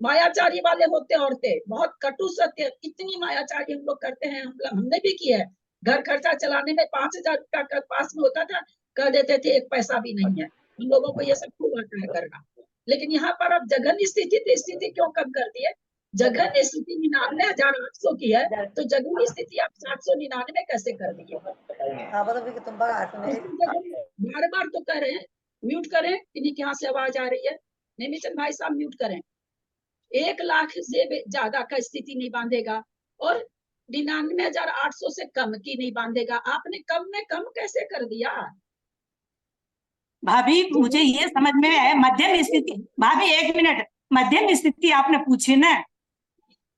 मायाचारी वाले होते औरतें, बहुत कटु सत्य, इतनी मायाचारी हम लोग करते हैं। हमने भी किया है। घर खर्चा चलाने में 5,000 रुपया पास में होता था, कह देते थे 1 पैसा भी नहीं है। हम लोगों को ये सब खूब आता है करना। लेकिन यहाँ पर अब जघन्य स्थिति क्यों कम कर दी है? जघन्य स्थिति 99,800 की है, तो जघन्य स्थिति आप 799 कैसे कर दिए? बार बार तो कह रहे हैं, म्यूट करें, इन्हीं के यहाँ से आवाज आ रही है। नेमिचंद भाई साहब म्यूट करें। 1 लाख से ज्यादा का स्थिति नहीं बांधेगा, और 99,800 से कम की नहीं बांधेगा। आपने कम में कम कैसे कर दिया? भाभी मुझे ये समझ में आया, मध्यम स्थिति, भाभी 1 मिनट, मध्यम स्थिति आपने पूछी ना,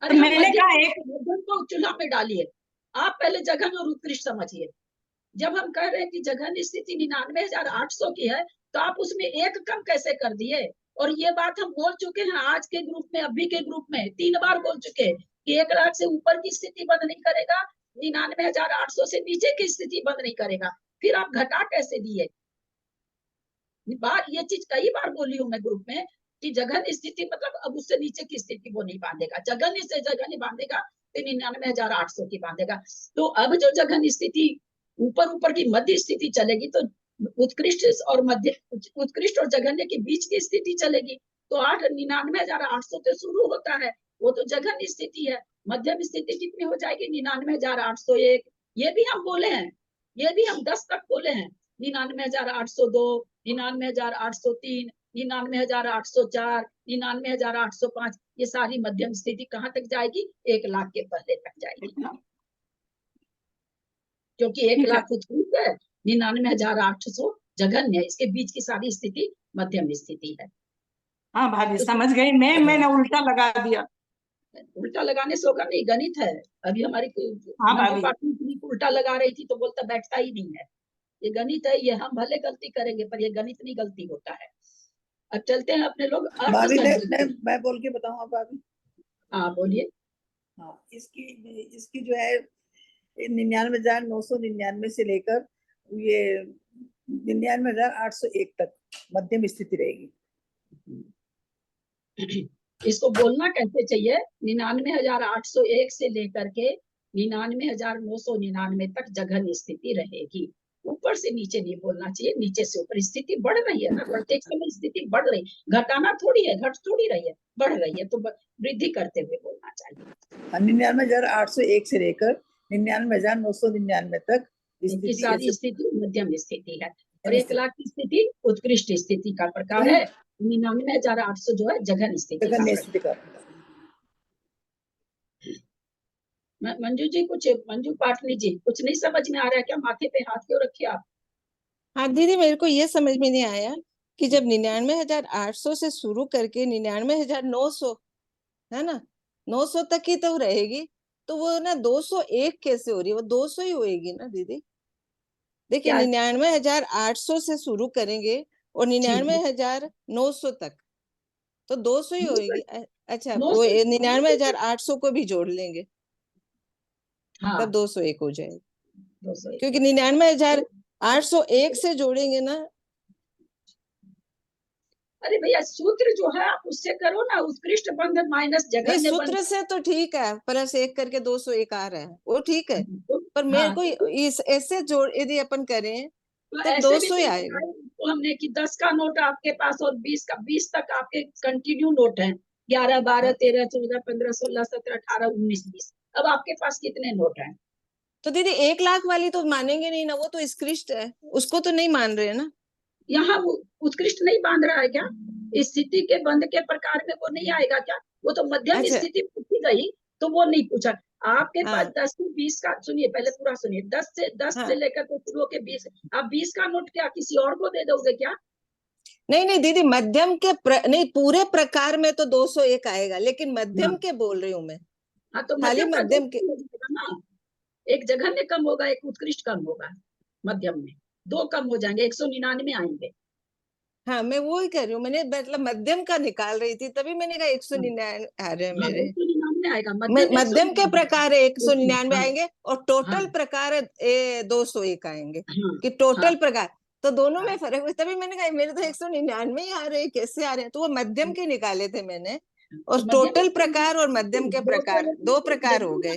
अरे तो मैंने कहा एक मध्यम को चूल्हा में डालिए। आप पहले जघन और उत्कृष्ट समझिए, जब हम कह रहे हैं कि जघन्य स्थिति 99,800 की है, तो आप उसमें एक कम कैसे कर दिए? और ये बात हम बोल चुके हैं आज के ग्रुप में, अभी के ग्रुप में 3 बार बोल चुके हैं कि 1 लाख से ऊपर की स्थिति बंद नहीं करेगा, 99,800 से नीचे की स्थिति बंद नहीं करेगा। फिर आप घटा कैसे दिए? ये चीज कई बार बोली हूँ मैं ग्रुप में कि जघन्य स्थिति मतलब अब उससे नीचे की स्थिति वो नहीं बांधेगा, जघन्य से जघन्य बांधेगा तो 99,800 की बांधेगा। तो अब जो जघन्य स्थिति ऊपर की मध्य स्थिति चलेगी, तो उत्कृष्ट और मध्य, उत्कृष्ट और जघन्य के बीच की स्थिति चलेगी। तो 99,800 से शुरू होता है, वो तो जघन्य स्थिति है। मध्यम स्थिति कितनी हो जाएगी? 99,801। ये भी हम बोले हैं, ये भी हम 10 तक बोले हैं। 99,802, 99,803, 99,804, 99,805, ये सारी मध्यम स्थिति कहाँ तक जाएगी? 1 लाख के पहले तक जाएगी, क्योंकि 1 लाख उत्कृष्ट है, 99,800 जघन्य है, इसके बीच की सारी स्थिति मध्यम स्थिति है। हाँ भाभी समझ गई मैं, मैंने उल्टा लगा दिया। उल्टा लगाने से होगा नहीं, गणित है। अभी हमारी हाँ भाभी। पार्टी उल्टा लगा रही थी तो बोलता बैठता ही नहीं है। ये गणित है, ये हम भले गलती करेंगे पर ये गणित नहीं गलती होता है। अब चलते हैं अपने लोग भाभी मैं बोल के बताऊं आप भाभी? हाँ बोलिए। हाँ, इसकी जो है 99,999 से लेकर ये 99,801 तक मध्यम स्थिति रहेगी। इसको बोलना कैसे चाहिए? 99,801 से लेकर के 99,999 तक जघन्य स्थिति रहेगी। ऊपर से नीचे नहीं बोलना चाहिए, नीचे से ऊपर। स्थिति बढ़ रही है ना, प्रत्येक समय स्थिति बढ़ रही, घटाना थोड़ी है, घट थोड़ी रही है, बढ़ रही है, तो वृद्धि करते हुए बोलना चाहिए। 99,801 से लेकर 99,999 तक इसकी सारी स्थिति मध्यम स्थिति है, और 1 लाख की स्थिति उत्कृष्ट स्थिति का प्रकार है। 99,800 जो है जघन्य स्थिति का। मंजू जी मंजू पाटनी जी कुछ नहीं समझ में आ रहा है क्या? माथे पे हाथ क्यों रखे आप? हाँ दीदी, मेरे को ये समझ में नहीं आया कि जब 99,800 से शुरू करके 99,900 है ना, 900 तक ही तो रहेगी, तो वो ना 201 कैसे हो रही है? वो 200 ही होएगी ना दीदी। देखिए 99,800 से शुरू करेंगे और 99,900 तक, तो 200 ही होएगी। अच्छा, वो 99,800 को भी जोड़ लेंगे, तब 201 हो जाएगी, क्योंकि 99,801 से जोड़ेंगे ना। अरे भैया सूत्र जो है आप उससे करो ना, उत्कृष्ट बंध माइनस जघन्य बंध। सूत्र से तो ठीक है, +1 करके 201 आ रहा है, वो ठीक है, पर मेरे को इस ऐसे जोड़ यदि अपन करें तो 200 ही आएगा। तो हमने कि 10 का नोट आपके पास और 20 तक आपके कंटिन्यू नोट है, 11, 12, 13, 14, 15, 16, 17, 18, 19, 20। अब आपके पास कितने नोट हैं? तो दीदी 1 लाख वाली तो मानेंगे नहीं ना, वो तो उत्कृष्ट है, उसको तो नहीं मान रहे ना। यहाँ उत्कृष्ट नहीं बांध रहा है क्या? स्थिति के बंध के प्रकार में वो नहीं आएगा क्या? वो तो मध्यम स्थिति पूछी गई तो वो नहीं पूछा। आपके पास 10 से 20 का, सुनिए पहले पूरा सुनिए, 10 से लेकर तो शुरू के 20, आप 20 का नोट क्या किसी और को दे दोगे क्या? नहीं दीदी, मध्यम के नहीं, पूरे प्रकार में तो 201 आएगा, लेकिन मध्यम के बोल रही हूँ मैं। हाँ तो खाली मध्यम के एक जघन्य कम होगा, एक उत्कृष्ट कम होगा, मध्यम में 2 कम हो जाएंगे, 199 आएंगे। हाँ मैं वो ही कह रही हूँ, मैंने मतलब मध्यम का निकाल रही थी, तभी मैंने कहा 199 आ रहे हैं मेरे। 199 आएगा, मध्यम के प्रकार 199 आएंगे और टोटल प्रकार 201 आएंगे, कि टोटल प्रकार, तो दोनों में फर्क है। तभी मैंने कहा मेरे तो 199 ही आ रहे हैं, कैसे आ रहे हैं? तो वो मध्यम के निकाले थे मैंने, और टोटल प्रकार और मध्यम के प्रकार 2 प्रकार हो गए।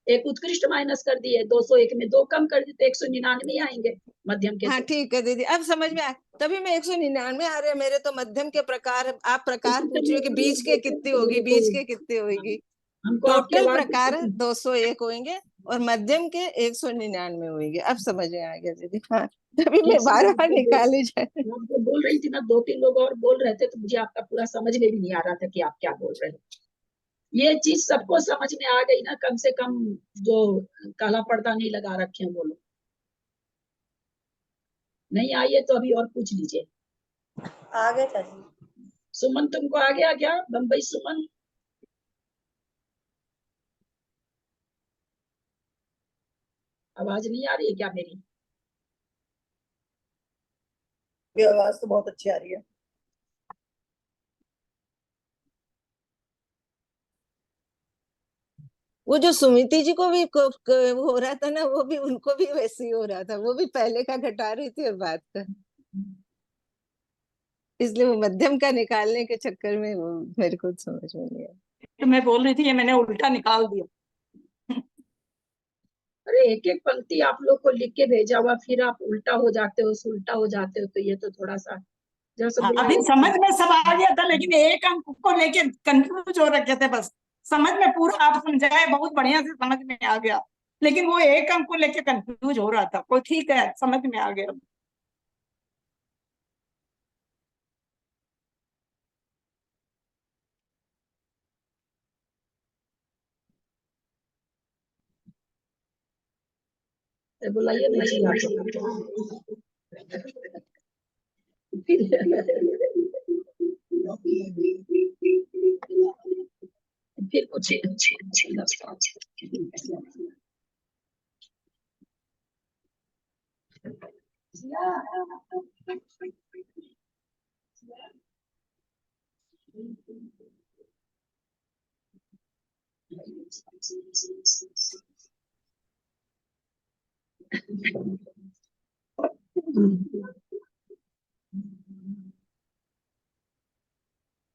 एक उत्कृष्ट माइनस कर दिए, 201 में 2 कम कर दिए तो 199 आएंगे मध्यम के। हाँ ठीक है दीदी, अब समझ में आया, तभी मैं 199 आ रहे हैं मेरे तो मध्यम के प्रकार। आप प्रकार पूछ रहे हो कि बीच के कितनी होगी, बीच के कितनी होगी। टोटल प्रकार 201 होंगे और मध्यम के 199 होंगे। अब समझ में आ गया दीदी। हाँ तभी मैं बार-बार निकाली जाए। बोल रही थी ना, 2-3 लोग और बोल रहे थे तो मुझे आपका पूरा समझ में भी नहीं आ रहा था कि आप क्या बोल रहे हो। ये चीज सबको समझ में आ गई ना, कम से कम जो काला पर्दा नहीं लगा रखे हैं वो लोग। नहीं आई है तो अभी और पूछ लीजिए। आ गए चाची। सुमन तुमको आ गया क्या? बम्बई सुमन। आवाज नहीं आ रही है क्या मेरी? ये आवाज तो बहुत अच्छी आ रही है। वो जो सुमिति जी को भी हो रहा था ना, वो भी उनको भी वैसे ही हो रहा था, वो भी पहले का घटा रही थी और बाद का, इसलिए वो मध्यम का निकालने के चक्कर में वो मेरे को समझ में नहीं आया। तो मैं बोल रही थी ये मैंने उल्टा निकाल दिया। अरे एक एक पंक्ति आप लोग को लिख के भेजा हुआ, फिर आप उल्टा हो जाते हो, उल्टा हो जाते हो, तो ये तो थोड़ा सा जैसे अभी समझ में सब आ गया था, लेकिन एक अंक को लेके कंफ्यूज हो रखे थे। बस समझ में पूरा आप समझाए, बहुत बढ़िया से समझ में आ गया, लेकिन वो एक अंक को लेके कंफ्यूज हो रहा था। कोई ठीक है, समझ में आ गया। बुलाइए फिर कुछ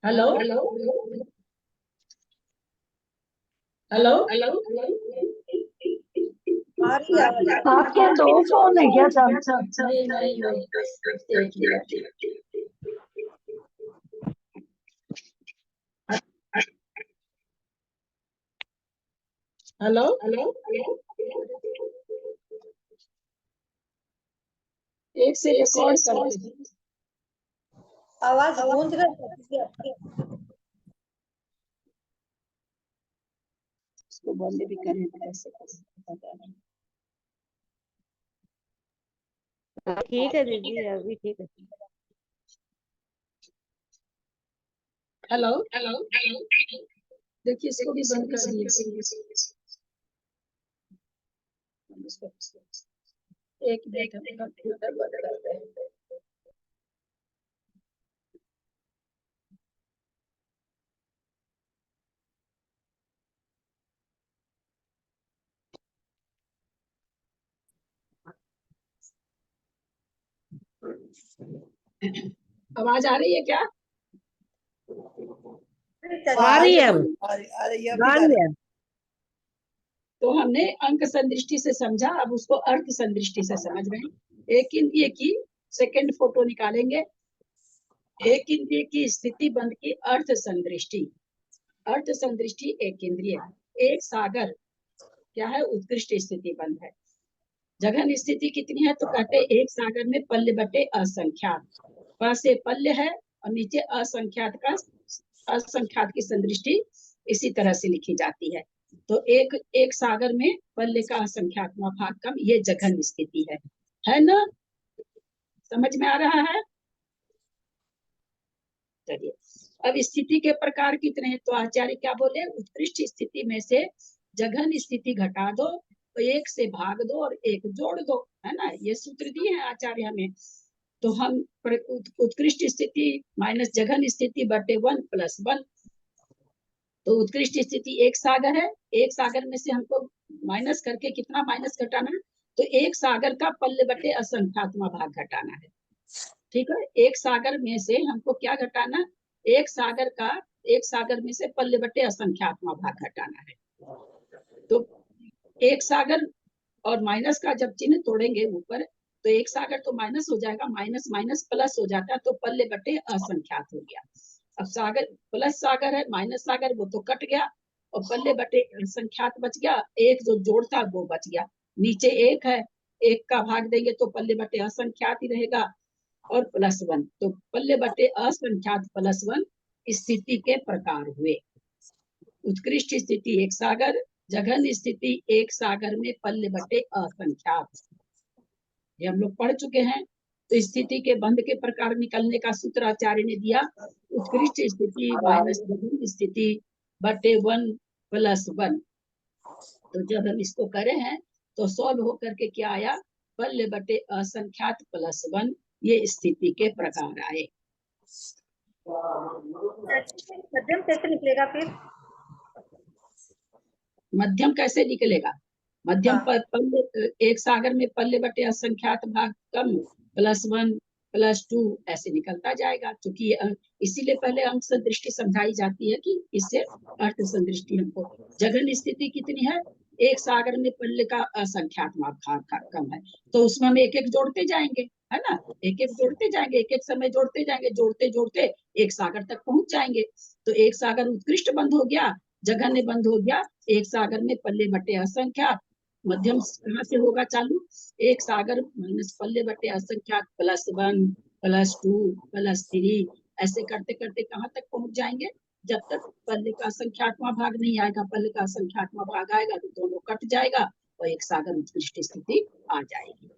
हेलो हेलो हेलो हेलो आपके दो फोन है क्या चाचा? हेलो हेलो एक से रिकॉर्ड करते आवाज गूंज रही है। इसको बंद भी करें तो कैसे पता नहीं। ठीक है दीदी, अभी ठीक है। हेलो हेलो देखिए इसको भी बंद कर दिए। एक मिनट हम कंप्यूटर बंद करते हैं। आवाज आ रही है क्या? आ रही है, आ रही है। तो हमने अंक संदृष्टि से समझा, अब उसको अर्थ संदृष्टि से समझ रहे हैं। एक इंद्रिय की सेकंड फोटो निकालेंगे। एक इंद्रिय की स्थिति बंध की अर्थ संदृष्टि। अर्थ संदृष्टि एक इंद्रिय, एक सागर क्या है? उत्कृष्ट स्थिति बंध है। जघन स्थिति कितनी है? तो कहते हैं एक सागर में पल्य बटे असंख्यात। पास से पल्य है और नीचे असंख्यात का, असंख्यात की संदृष्टि इसी तरह से लिखी जाती है। तो एक सागर में पल्य का असंख्यात्मा भाग कम, ये जघन स्थिति है ना? समझ में आ रहा है? चलिए अब स्थिति के प्रकार कितने हैं? तो आचार्य क्या बोले? उत्कृष्ट स्थिति में से जघन स्थिति घटा दो, एक से भाग दो और एक जोड़ दो, है ना? ये सूत्र दिए हैं आचार्य हमें। तो हम उत्कृष्ट स्थिति माइनस जघन स्थिति बटे 1 + 1। तो उत्कृष्ट स्थिति एक सागर है, एक सागर में से हमको माइनस करके कितना माइनस घटाना है? तो एक सागर का पल्य बटे असंख्यात्मा भाग घटाना है। ठीक है, एक सागर में से हमको क्या घटाना? एक सागर में से पल्य बटे असंख्यात्मा भाग घटाना है। तो एक सागर और माइनस का जब चिन्ह तोड़ेंगे ऊपर, तो एक सागर तो माइनस हो जाएगा, माइनस माइनस प्लस हो जाता है, तो पल्ले बटे असंख्यात हो गया। अब सागर प्लस सागर है, माइनस सागर वो तो कट गया और पल्ले बटे असंख्यात बच गया। एक जो जोड़ था वो बच गया। नीचे एक है, एक का भाग देंगे तो पल्ले बटे असंख्यात ही रहेगा और +1। तो पल्ले बटे असंख्यात +1 स्थिति के प्रकार हुए। उत्कृष्ट स्थिति एक सागर, जघन स्थिति एक सागर में पल्य बटे असंख्यात, ये हम लोग पढ़ चुके हैं। तो स्थिति के बंध के प्रकार निकलने का सूत्र आचार्य ने दिया, उत्कृष्ट स्थिति माइनस जघन स्थिति बटे 1 + 1। तो जब हम इसको करे हैं तो सॉल्व होकर के क्या आया, पल्ले बटे असंख्यात प्लस 1, ये स्थिति के प्रकार आए। मध्यम कैसे निकलेगा फिर? मध्यम कैसे निकलेगा? मध्यम पल्ले एक सागर में पल्ले बटे असंख्यात भाग कम प्लस 1 प्लस 2 ऐसे निकलता जाएगा, क्योंकि इसीलिए पहले अंक संदृष्टि समझाई जाती है कि इससे अर्थ संदृष्टि हमको। जघन्य स्थिति कितनी है, एक सागर में पल्ले का असंख्यात भाग कम है, तो उसमें हम एक एक जोड़ते जाएंगे, है ना, एक एक जोड़ते जाएंगे, एक एक समय जोड़ते जाएंगे, जोड़ते जोड़ते एक सागर तक पहुंच जाएंगे। तो एक सागर उत्कृष्ट बंद हो गया, जघन्य बंद हो गया, एक सागर में पल्ले बटे असंख्यात। मध्यम कहाँ से होगा चालू, एक सागर माइनस पल्ले बटे असंख्यात प्लस 1 प्लस 2 प्लस 3, ऐसे करते करते कहाँ तक पहुंच जाएंगे, जब तक पल्ले का असंख्यातवां भाग नहीं आएगा। पल्ले का असंख्यातवां भाग आएगा तो दोनों कट जाएगा और एक सागर उत्कृष्ट स्थिति आ जाएगी।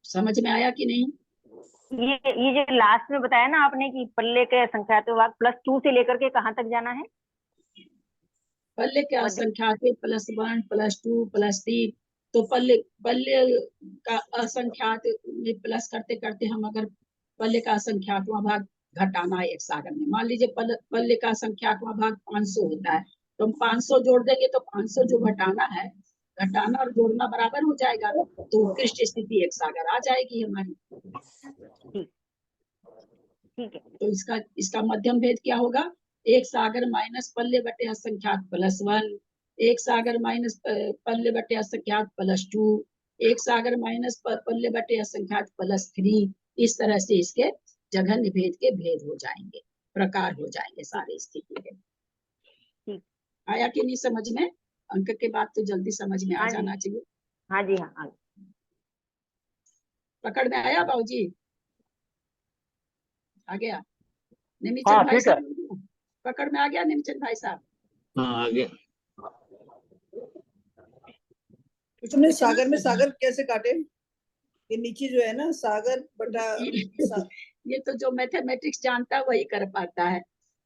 समझ में आया कि नहीं? ये जो लास्ट में बताया ना आपने कि पल्ले के संख्यात भाग प्लस 2 से लेकर के कहाँ तक जाना है? पल्ले के असंख्यात प्लस 1 प्लस 2 प्लस 3, तो पल्ले का असंख्यात में प्लस करते करते हम अगर पल्ले का असंख्यातवां भाग घटाना है एक सागर में, मान लीजिए पल्ले का असंख्यातवां भाग 500 होता है, तो हम 500 जोड़ देंगे तो 500 जो घटाना है, घटाना और जोड़ना बराबर हो जाएगा, तो उत्कृष्ट स्थिति एक सागर आ जाएगी हमारी। ठीक है। तो इसका मध्यम भेद क्या होगा, एक सागर माइनस पल्ले बटे असंख्यात प्लस 1, एक सागर माइनस पल्ले बटे असंख्यात प्लस 2, एक सागर माइनस पल्ले बटे असंख्यात प्लस 3। इस तरह से इसके जघन्य भेद के भेद हो जाएंगे, प्रकार हो जाएंगे सारे स्थिति के। आया कि नहीं समझ में? अंक के बाद तो जल्दी समझ में आ जाना चाहिए। हाँ जी, हाँ। पकड़ में आया बाबूजी? आ गया? हाँ, निमिचंद भाई ठीक है। साहब पकड़ में आ गया? निमिचंद भाई साहब हाँ आ गया। तुमने सागर में सागर कैसे काटे? ये नीचे जो है ना सागर बटा ये तो जो मैथमेटिक्स जानता है वही कर पाता है।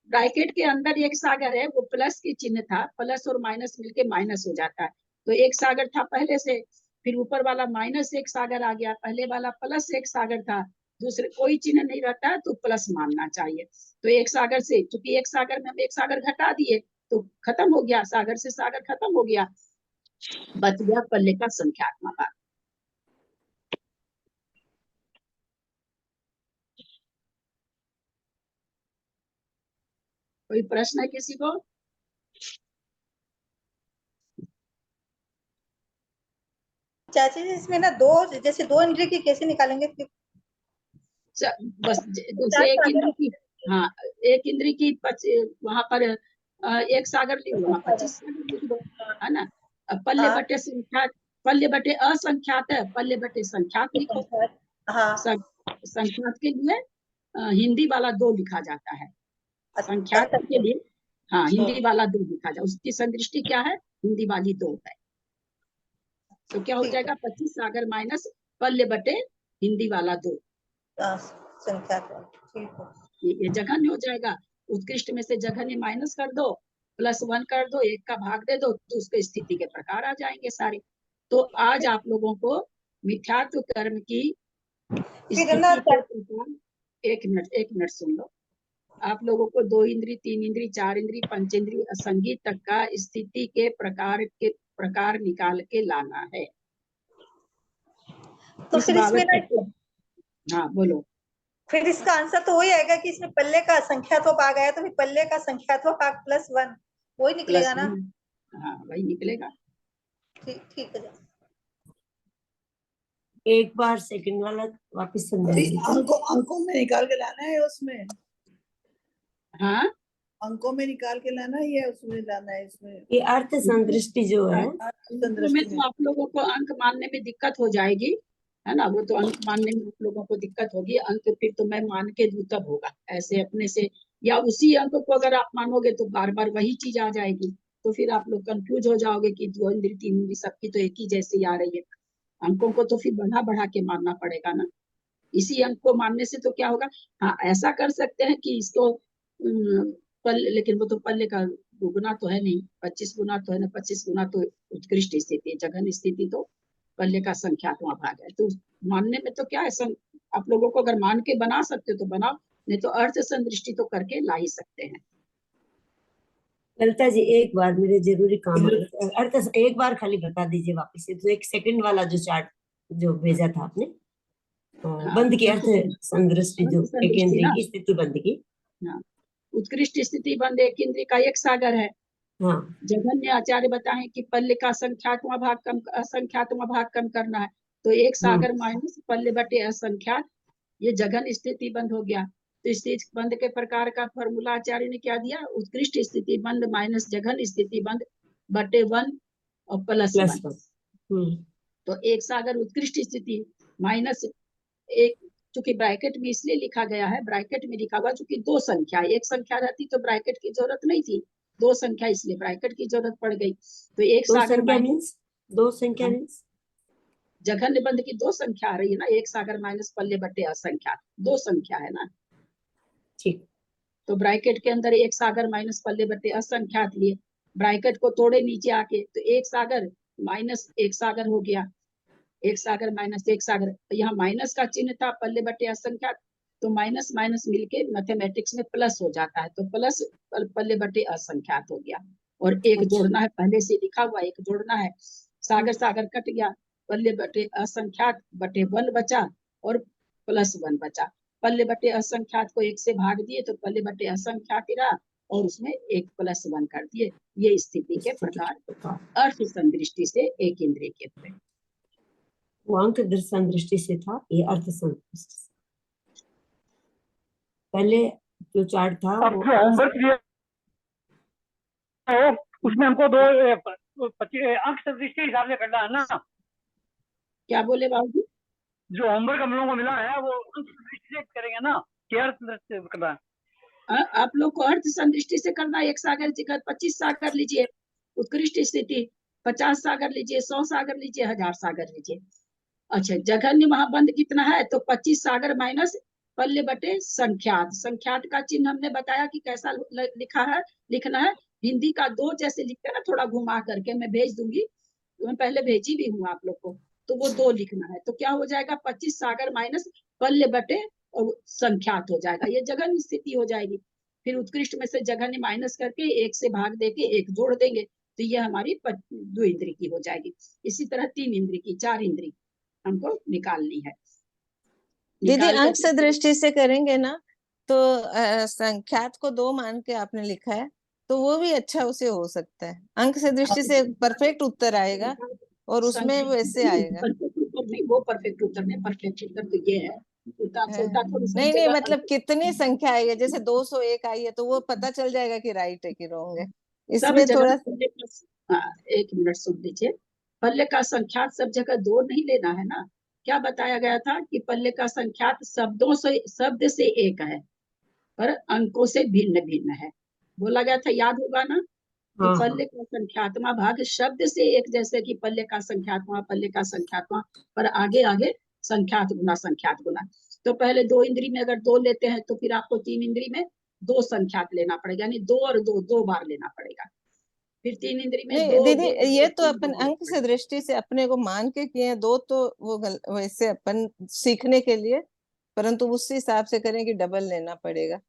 ब्रैकेट के अंदर एक सागर है, वो प्लस की चिन्ह था, प्लस और माइनस मिलके माइनस हो जाता है, तो एक सागर था पहले से, फिर ऊपर वाला माइनस एक सागर आ गया, पहले वाला प्लस एक सागर था, दूसरे कोई चिन्ह नहीं रहता है तो प्लस मानना चाहिए। तो एक सागर से, चूंकि एक सागर में हम एक सागर घटा दिए तो खत्म हो गया, सागर से सागर खत्म हो गया, बच गया पल्ले का संख्यात्मक भाग। कोई प्रश्न है किसी को? चाची जी इसमें ना जैसे दो इंद्री की कैसे निकालेंगे? बस जैसे एक इंद्री की, हाँ एक इंद्री की वहां पर एक सागर लिख दो, 25 सागर लिख दो, है ना। अब पल्ले बटे संख्यात, पल्ले बटे असंख्यात है, पल्ले बटे संख्यात लिखो। संख्यात के लिए हिंदी वाला 2 लिखा जाता है, संख्यात के लिए हाँ हिंदी वाला 2 लिखा जाए, उसकी संदृष्टि क्या है, हिंदी वाली 2 है। तो क्या हो जाएगा, 25 सागर माइनस पल्ले बटे हिंदी वाला 2, ये जघन्य हो जाएगा। उत्कृष्ट में से जघन्य माइनस कर दो, प्लस 1 कर दो, 1 का भाग दे दो, तो उसके स्थिति के प्रकार आ जाएंगे सारे। तो आज आप लोगों को मिथ्यात्व कर्म की स्थिति के प्रकार, एक मिनट सुन लो, आप लोगों को 2 इंद्री, 3 इंद्री, 4 इंद्री, पंचेंद्री, असंगी तक का स्थिति के प्रकार निकाल के लाना है। तो फिर इसमें हाँ बोलो। फिर इसका आंसर तो वही आएगा कि इसमें पल्ले का संख्यात्मक भाग आया तो फिर पल्ले का संख्यात्मक भाग प्लस 1 वही निकलेगा ना? हाँ वही निकलेगा। ठीक है। एक बार सेकंड वाला वापस समझाइए। अंकों में निकाल के लाना है उसमें? हाँ अंकों में निकाल के लाना है या उसमें लाना है? इसमें ये अर्थ संदृष्टि जो है, में तो आप लोगों को अंक मानने में दिक्कत हो जाएगी, है ना, वो तो अंक मानने में आप लोगों को दिक्कत होगी। अंक फिर तो मैं मान के दूं तब होगा, ऐसे अपने से या उसी अंक को अगर आप मानोगे तो बार बार वही चीज आ जाएगी, तो फिर आप लोग कंफ्यूज हो जाओगे कि 2 इंद्री 3 इंद्री सबकी तो एक ही जैसी आ रही है। अंकों को तो फिर बढ़ा बढ़ा के मानना पड़ेगा ना। इसी अंक को मानने से तो क्या होगा, हाँ ऐसा कर सकते हैं कि इसको लेकिन वो तो पल्ले का दुगुना तो है नहीं, 25 गुना तो है ना, 25 गुना तो उत्कृष्ट स्थिति है, जघन्य स्थिति तो पल्ले का संख्यात्मक भाग है। तो मानने में तो क्या है, आप लोगों को अगर मान के बना सकते हो तो बनाओ, नहीं तो अर्थ संदृष्टि तो करके ला ही सकते हैं। ललिता जी एक बार मेरे जरूरी काम है, अर्थ एक बार खाली बता दीजिए वापस से, तो एक सेकंड वाला जो चार्ट जो भेजा था आपने, बंद की अर्थ संदृष्टि, जो एक इंद्रिय की स्थिति बंद की। उत्कृष्ट स्थिति बंद एक इंद्रिय का एक सागर है। हाँ, जघन्य आचार्य बताएं कि पल्ले का संख्यात्मक भाग कम, असंख्यात्मक भाग कम करना है, तो एक सागर माइनस पल्ले बटे असंख्यात, ये जघन्य स्थिति बंद हो गया। तो स्थिति बंद के प्रकार का फॉर्मूला आचार्य ने क्या दिया, उत्कृष्ट स्थिति बंद माइनस जघन्य स्थिति बंद बटे 1 और प्लस 1। तो एक सागर उत्कृष्ट स्थिति माइनस एक, चूंकि ब्रैकेट में इसलिए लिखा गया है, ब्रैकेट में लिखा हुआ चूंकि दो संख्या, एक संख्या रहती तो ब्रैकेट की जरूरत नहीं थी, दो संख्या इसलिए ब्रैकेट की जरूरत पड़ गई। तो एक सागर माइनस दो संख्या मीन्स जघन्य बंद की दो संख्या आ रही है ना, एक सागर माइनस पल्ले बटे असंख्या, दो संख्या है ना। ठीक, तो ब्रैकेट के अंदर एक सागर माइनस पल्ले बटे असंख्यात लिए, ब्रैकेट को तोड़े नीचे आके, तो एक सागर माइनस एक सागर हो गया, एक सागर माइनस एक सागर। यहाँ माइनस का चिन्ह था पल्ले बटे असंख्यात, तो माइनस माइनस मिलके मैथमेटिक्स में प्लस हो जाता है, तो प्लस पल्ले बटे असंख्यात हो गया। और एक जोड़ना है, पहले से लिखा हुआ एक जोड़ना है, सागर सागर कट गया, पल्ले बटे असंख्यात बटे 1 बचा और प्लस 1 बचा। पल्ले बटे असंख्यात को 1 से भाग दिए तो पल्ले बटे असंख्यात ही रहा, और उसमें 1 + 1 कर दिए। ये स्थिति के प्रकार अर्थ संदृष्टि से एक इंद्रिय के थे। वो अंक दर्शन दृष्टि से था, ये अर्थ संदृष्टि से। पहले जो चार्ट था वो होमवर्क दिया उसमें हमको दो अंक संदृष्टि हिसाब से करना है ना। क्या बोले बाबू? जो होमवर्क हम लोगों को मिला है वो अंक संदृष्टि से करेंगे ना, क्या अर्थ दृष्टि से करना है? आप लोग को अर्थ संदृष्टि से करना। एक सागर जगह 25 सागर लीजिए उत्कृष्ट स्थिति, 50 सागर लीजिए, 100 सागर लीजिए, 1000 सागर लीजिए। अच्छा, जघन्य महाबंध कितना है, तो 25 सागर माइनस पल्ले बटे संख्यात। संख्यात का चिन्ह हमने बताया कि कैसा लिखा है, लिखना है हिंदी का 2 जैसे लिखते हैं ना, थोड़ा घुमा करके मैं भेज दूंगी, मैं पहले भेजी भी हूँ आप लोग को, तो वो 2 लिखना है। तो क्या हो जाएगा, 25 सागर माइनस पल्ले बटे और संख्यात हो जाएगा, ये जघन्य स्थिति हो जाएगी। फिर उत्कृष्ट में से जघन्य माइनस करके 1 से भाग देके 1 जोड़ देंगे, तो ये हमारी 2 इंद्रिय की हो जाएगी। इसी तरह 3 इंद्रिय की, 4 इंद्रिय हमको निकालनी है। दीदी अंक से दृष्टि से करेंगे ना, तो संख्यात को 2 मान के आपने लिखा है, तो वो भी अच्छा उसे हो सकता है। अंक से दृष्टि से परफेक्ट उत्तर आएगा और उसमें वैसे आएगा। वो परफेक्ट उत्तर नहीं, परफेक्ट उत्तर तो ये है छोटा नहीं नहीं, मतलब कितनी संख्या आई है, जैसे 201 आई है तो वो पता चल जाएगा कि राइट है कि रॉन्ग है। इसमें थोड़ा एक मिनट सुन लीजिए, पल्ले का संख्यात सब जगह 2 नहीं लेना है ना। क्या बताया गया था कि पल्ले का संख्यात शब्द से एक है पर अंकों से भिन्न भिन्न है, बोला गया था, याद होगा ना कि पल्ले का संख्यात्मक भाग शब्द से एक, जैसे कि पल्ले का संख्यात्मक पर आगे आगे संख्यात गुना। तो पहले 2 इंद्री में अगर 2 लेते हैं तो फिर आपको 3 इंद्री में 2 संख्यात लेना पड़ेगा, यानी 2 और 2 बार लेना पड़ेगा। फिर 3 इंद्री में नहीं दीदी, ये तो अपन अंक से दृष्टि से अपने को मान के किए 2, तो वो वैसे अपन सीखने के लिए, परंतु उस हिसाब से करें कि डबल लेना पड़ेगा।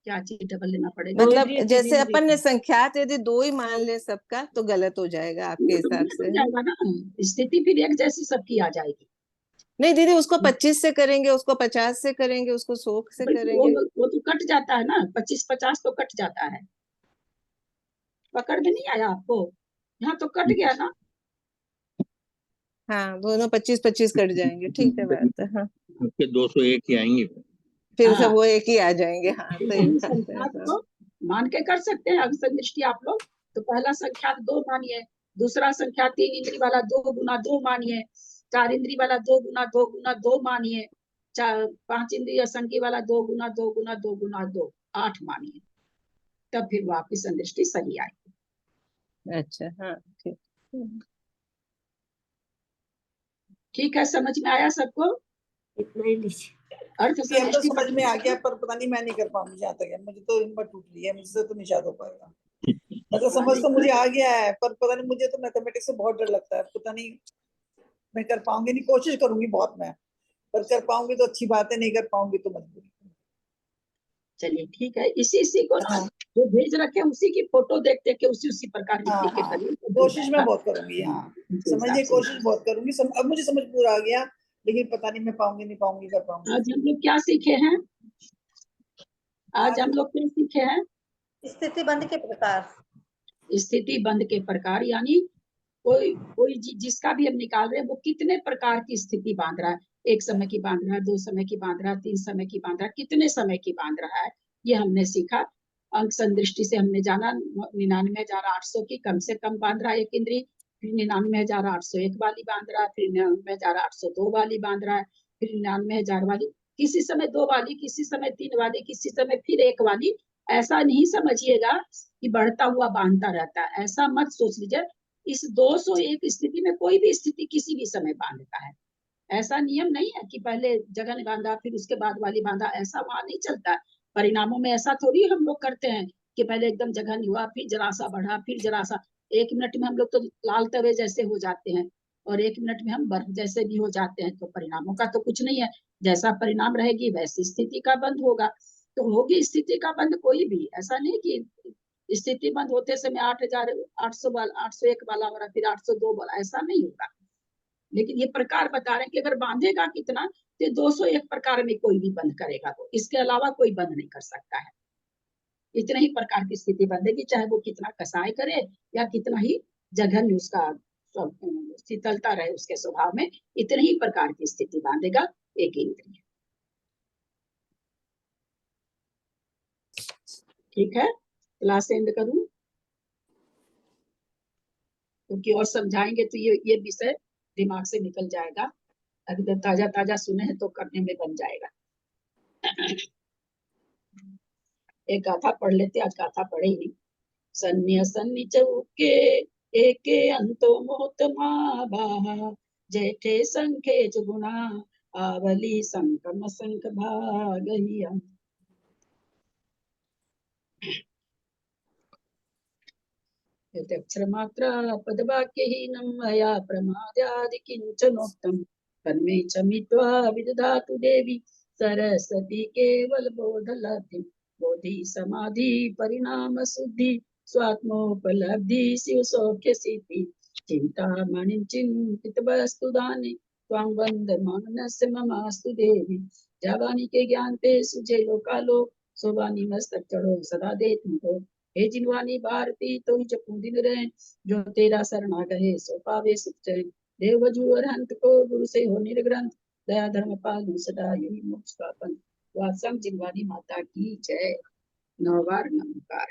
क्या चीज डबल लेना पड़ेगा? मतलब जैसे अपन ने संख्यात यदि 2 ही मान ले सबका तो गलत हो जाएगा आपके हिसाब से। जाएगा ना, स्थिति फिर एक जैसी सबकी आ जाएगी। नहीं दीदी, उसको 25 से करेंगे, उसको 50 से करेंगे, उसको 100 से करेंगे, वो तो कट जाता है ना, 25-50 तो कट जाता है। पकड़ में नहीं आया आपको? यहाँ तो कट गया ना। हाँ, दोनों 25-25 कट जाएंगे, ठीक है बात है। हाँ, आपके 201 ही आएंगे फिर सब वो एक ही आ जाएंगे। हाँ, सही संख्यात को मान के कर सकते हैं अंक दृष्टि आप लोग। तो पहला संख्यात 2 मानिए, दूसरा संख्यात 3 इंद्री वाला 2 गुना 2 मानिए, 4 इंद्री वाला 2 गुना 2 गुना 2 मानिए, 5 इंद्रिय संख्या वाला 2 गुना 2 गुना 2 गुना 2 8 मानिए, तब फिर वो आपकी संदृष्टि सही आएगी। अच्छा, हाँ ठीक। ठीक है, समझ में आया सबको? इतना ही लीजिए। अर्थ ये अब तो समष्टि समझ में आ गया, पर पता नहीं मैं नहीं कर पाऊंगी जहाँ तक है, मुझे तो हिम्मत टूट रही है, मुझसे तो नहीं शायद हो पाएगा। मतलब समझ तो मुझे आ गया है, पर पता नहीं, मुझे तो मैथमेटिक्स से बहुत डर लगता है, पता नहीं मैं कर पाऊंगी नहीं, कोशिश करूंगी बहुत मैं, पर कर पाऊंगी तो अच्छी बात है, नहीं कर पाऊंगी तो मजबूरी। चलिए ठीक है, इसी को ना जो भेज रखे उसी की फोटो देख देख के उसी प्रकार लिख के करिए, तो हो कोशिश मैं जाएगा। बहुत करूंगी, हाँ उसी समझने हिसाब की से कोशिश बहुत करूंगी। अब मुझे समझ पूरा आ गया, लेकिन पता नहीं मैं पाऊंगी नहीं पाऊंगी, कर पाऊंगी। आज हम लोग क्या सीखे हैं? आज हम लोग क्या सीखे हैं? स्थिति बंध के प्रकार। स्थिति बंध के प्रकार, यानी कोई जिसका भी हम निकाल रहे हैं वो कितने प्रकार की स्थिति बांध रहा है, एक समय की बांध रहा है, 2 समय की बांध रहा है, 3 समय की बांध रहा है, कितने समय की बांध रहा है, ये हमने सीखा। अंक संदृष्टि से हमने जाना 99,800 की कम से कम बांध रहा है एक इंद्री, फिर 99,801 वाली बांध रहा है, फिर 99,802 वाली बांध रहा है, फिर 99,000 वाली, किसी समय 2 वाली, किसी समय 3 वाली, किसी समय फिर 1 वाली। ऐसा नहीं समझिएगा कि बढ़ता हुआ बांधता रहता है, ऐसा मत सोच लीजिए। इस 201 स्थिति में कोई भी स्थिति किसी भी समय बांधता है, ऐसा नियम नहीं है कि पहले जगन बांधा फिर उसके बाद वाली बांधा, ऐसा वहां नहीं चलता है। परिणामों में ऐसा थोड़ी हम लोग करते हैं कि पहले एकदम जगन हुआ, फिर जरा सा बढ़ा, फिर जरा सा। 1 मिनट में हम लोग तो लाल तवे जैसे हो जाते हैं, और 1 मिनट में हम बर्फ जैसे भी हो जाते हैं। तो परिणामों का तो कुछ नहीं है, जैसा परिणाम रहेगी वैसी स्थिति का बंद होगा। तो होगी स्थिति का बंद कोई भी, ऐसा नहीं कि स्थिति बंद होते समय 8,800 वाला 801 वाला हो रहा, फिर 802 वाला, ऐसा नहीं होगा। लेकिन ये प्रकार बता रहे हैं कि अगर बांधेगा कितना, तो 201 प्रकार में कोई भी बंद करेगा, तो इसके अलावा कोई बंद नहीं कर सकता है। इतने ही प्रकार की स्थिति बंधेगी, चाहे वो कितना कसाय करे या कितना ही जघन्य उसका शीतलता रहे उसके स्वभाव में, इतने ही प्रकार की स्थिति बांधेगा एक इंद्रिय। ठीक है, क्लास एंड करूं, क्योंकि और समझाएंगे तो ये विषय दिमाग से निकल जाएगा। अभी तो ताजा ताजा सुने हैं तो करने में बन जाएगा। एक गाथा पढ़ लेते, आज गाथा पढ़े ही नहीं। सन्य सन्नि चौके एके अंतो मोत माबा, जेठे संखे गुणा आवली संकम संख भागहिया। अक्षर मात्रा पदवाक्यहीनं मया प्रमादादि किंचनोक्तम् तन्मे च मित्वा विदधातु देवी सरस्वती केवल बोधलब्धि। बोधि समाधि परिणाम शुद्धि स्वात्मोपलब्धि शिव सौख्य सिद्धि। चिंतामणि चिंतित वस्तु दाने त्वां वंदमानस्य ममास्तु देवी। जावानी के ज्ञान पे सुझे लोकालोक, सोवानी मस्तक चढ़ो सदा दे तुमको। हे जिनवानी भारती तो ही जपू दिन रहे, जो तेरा शरणा गए सो पावे सुख चैन। देव वजू अरहंत को गुरु से हो निर्ग्रंथ, दया धर्म पालू सदा यही मोक्ष का पंथ। वात्संग जिनवानी माता की जय। 9 बार नमस्कार।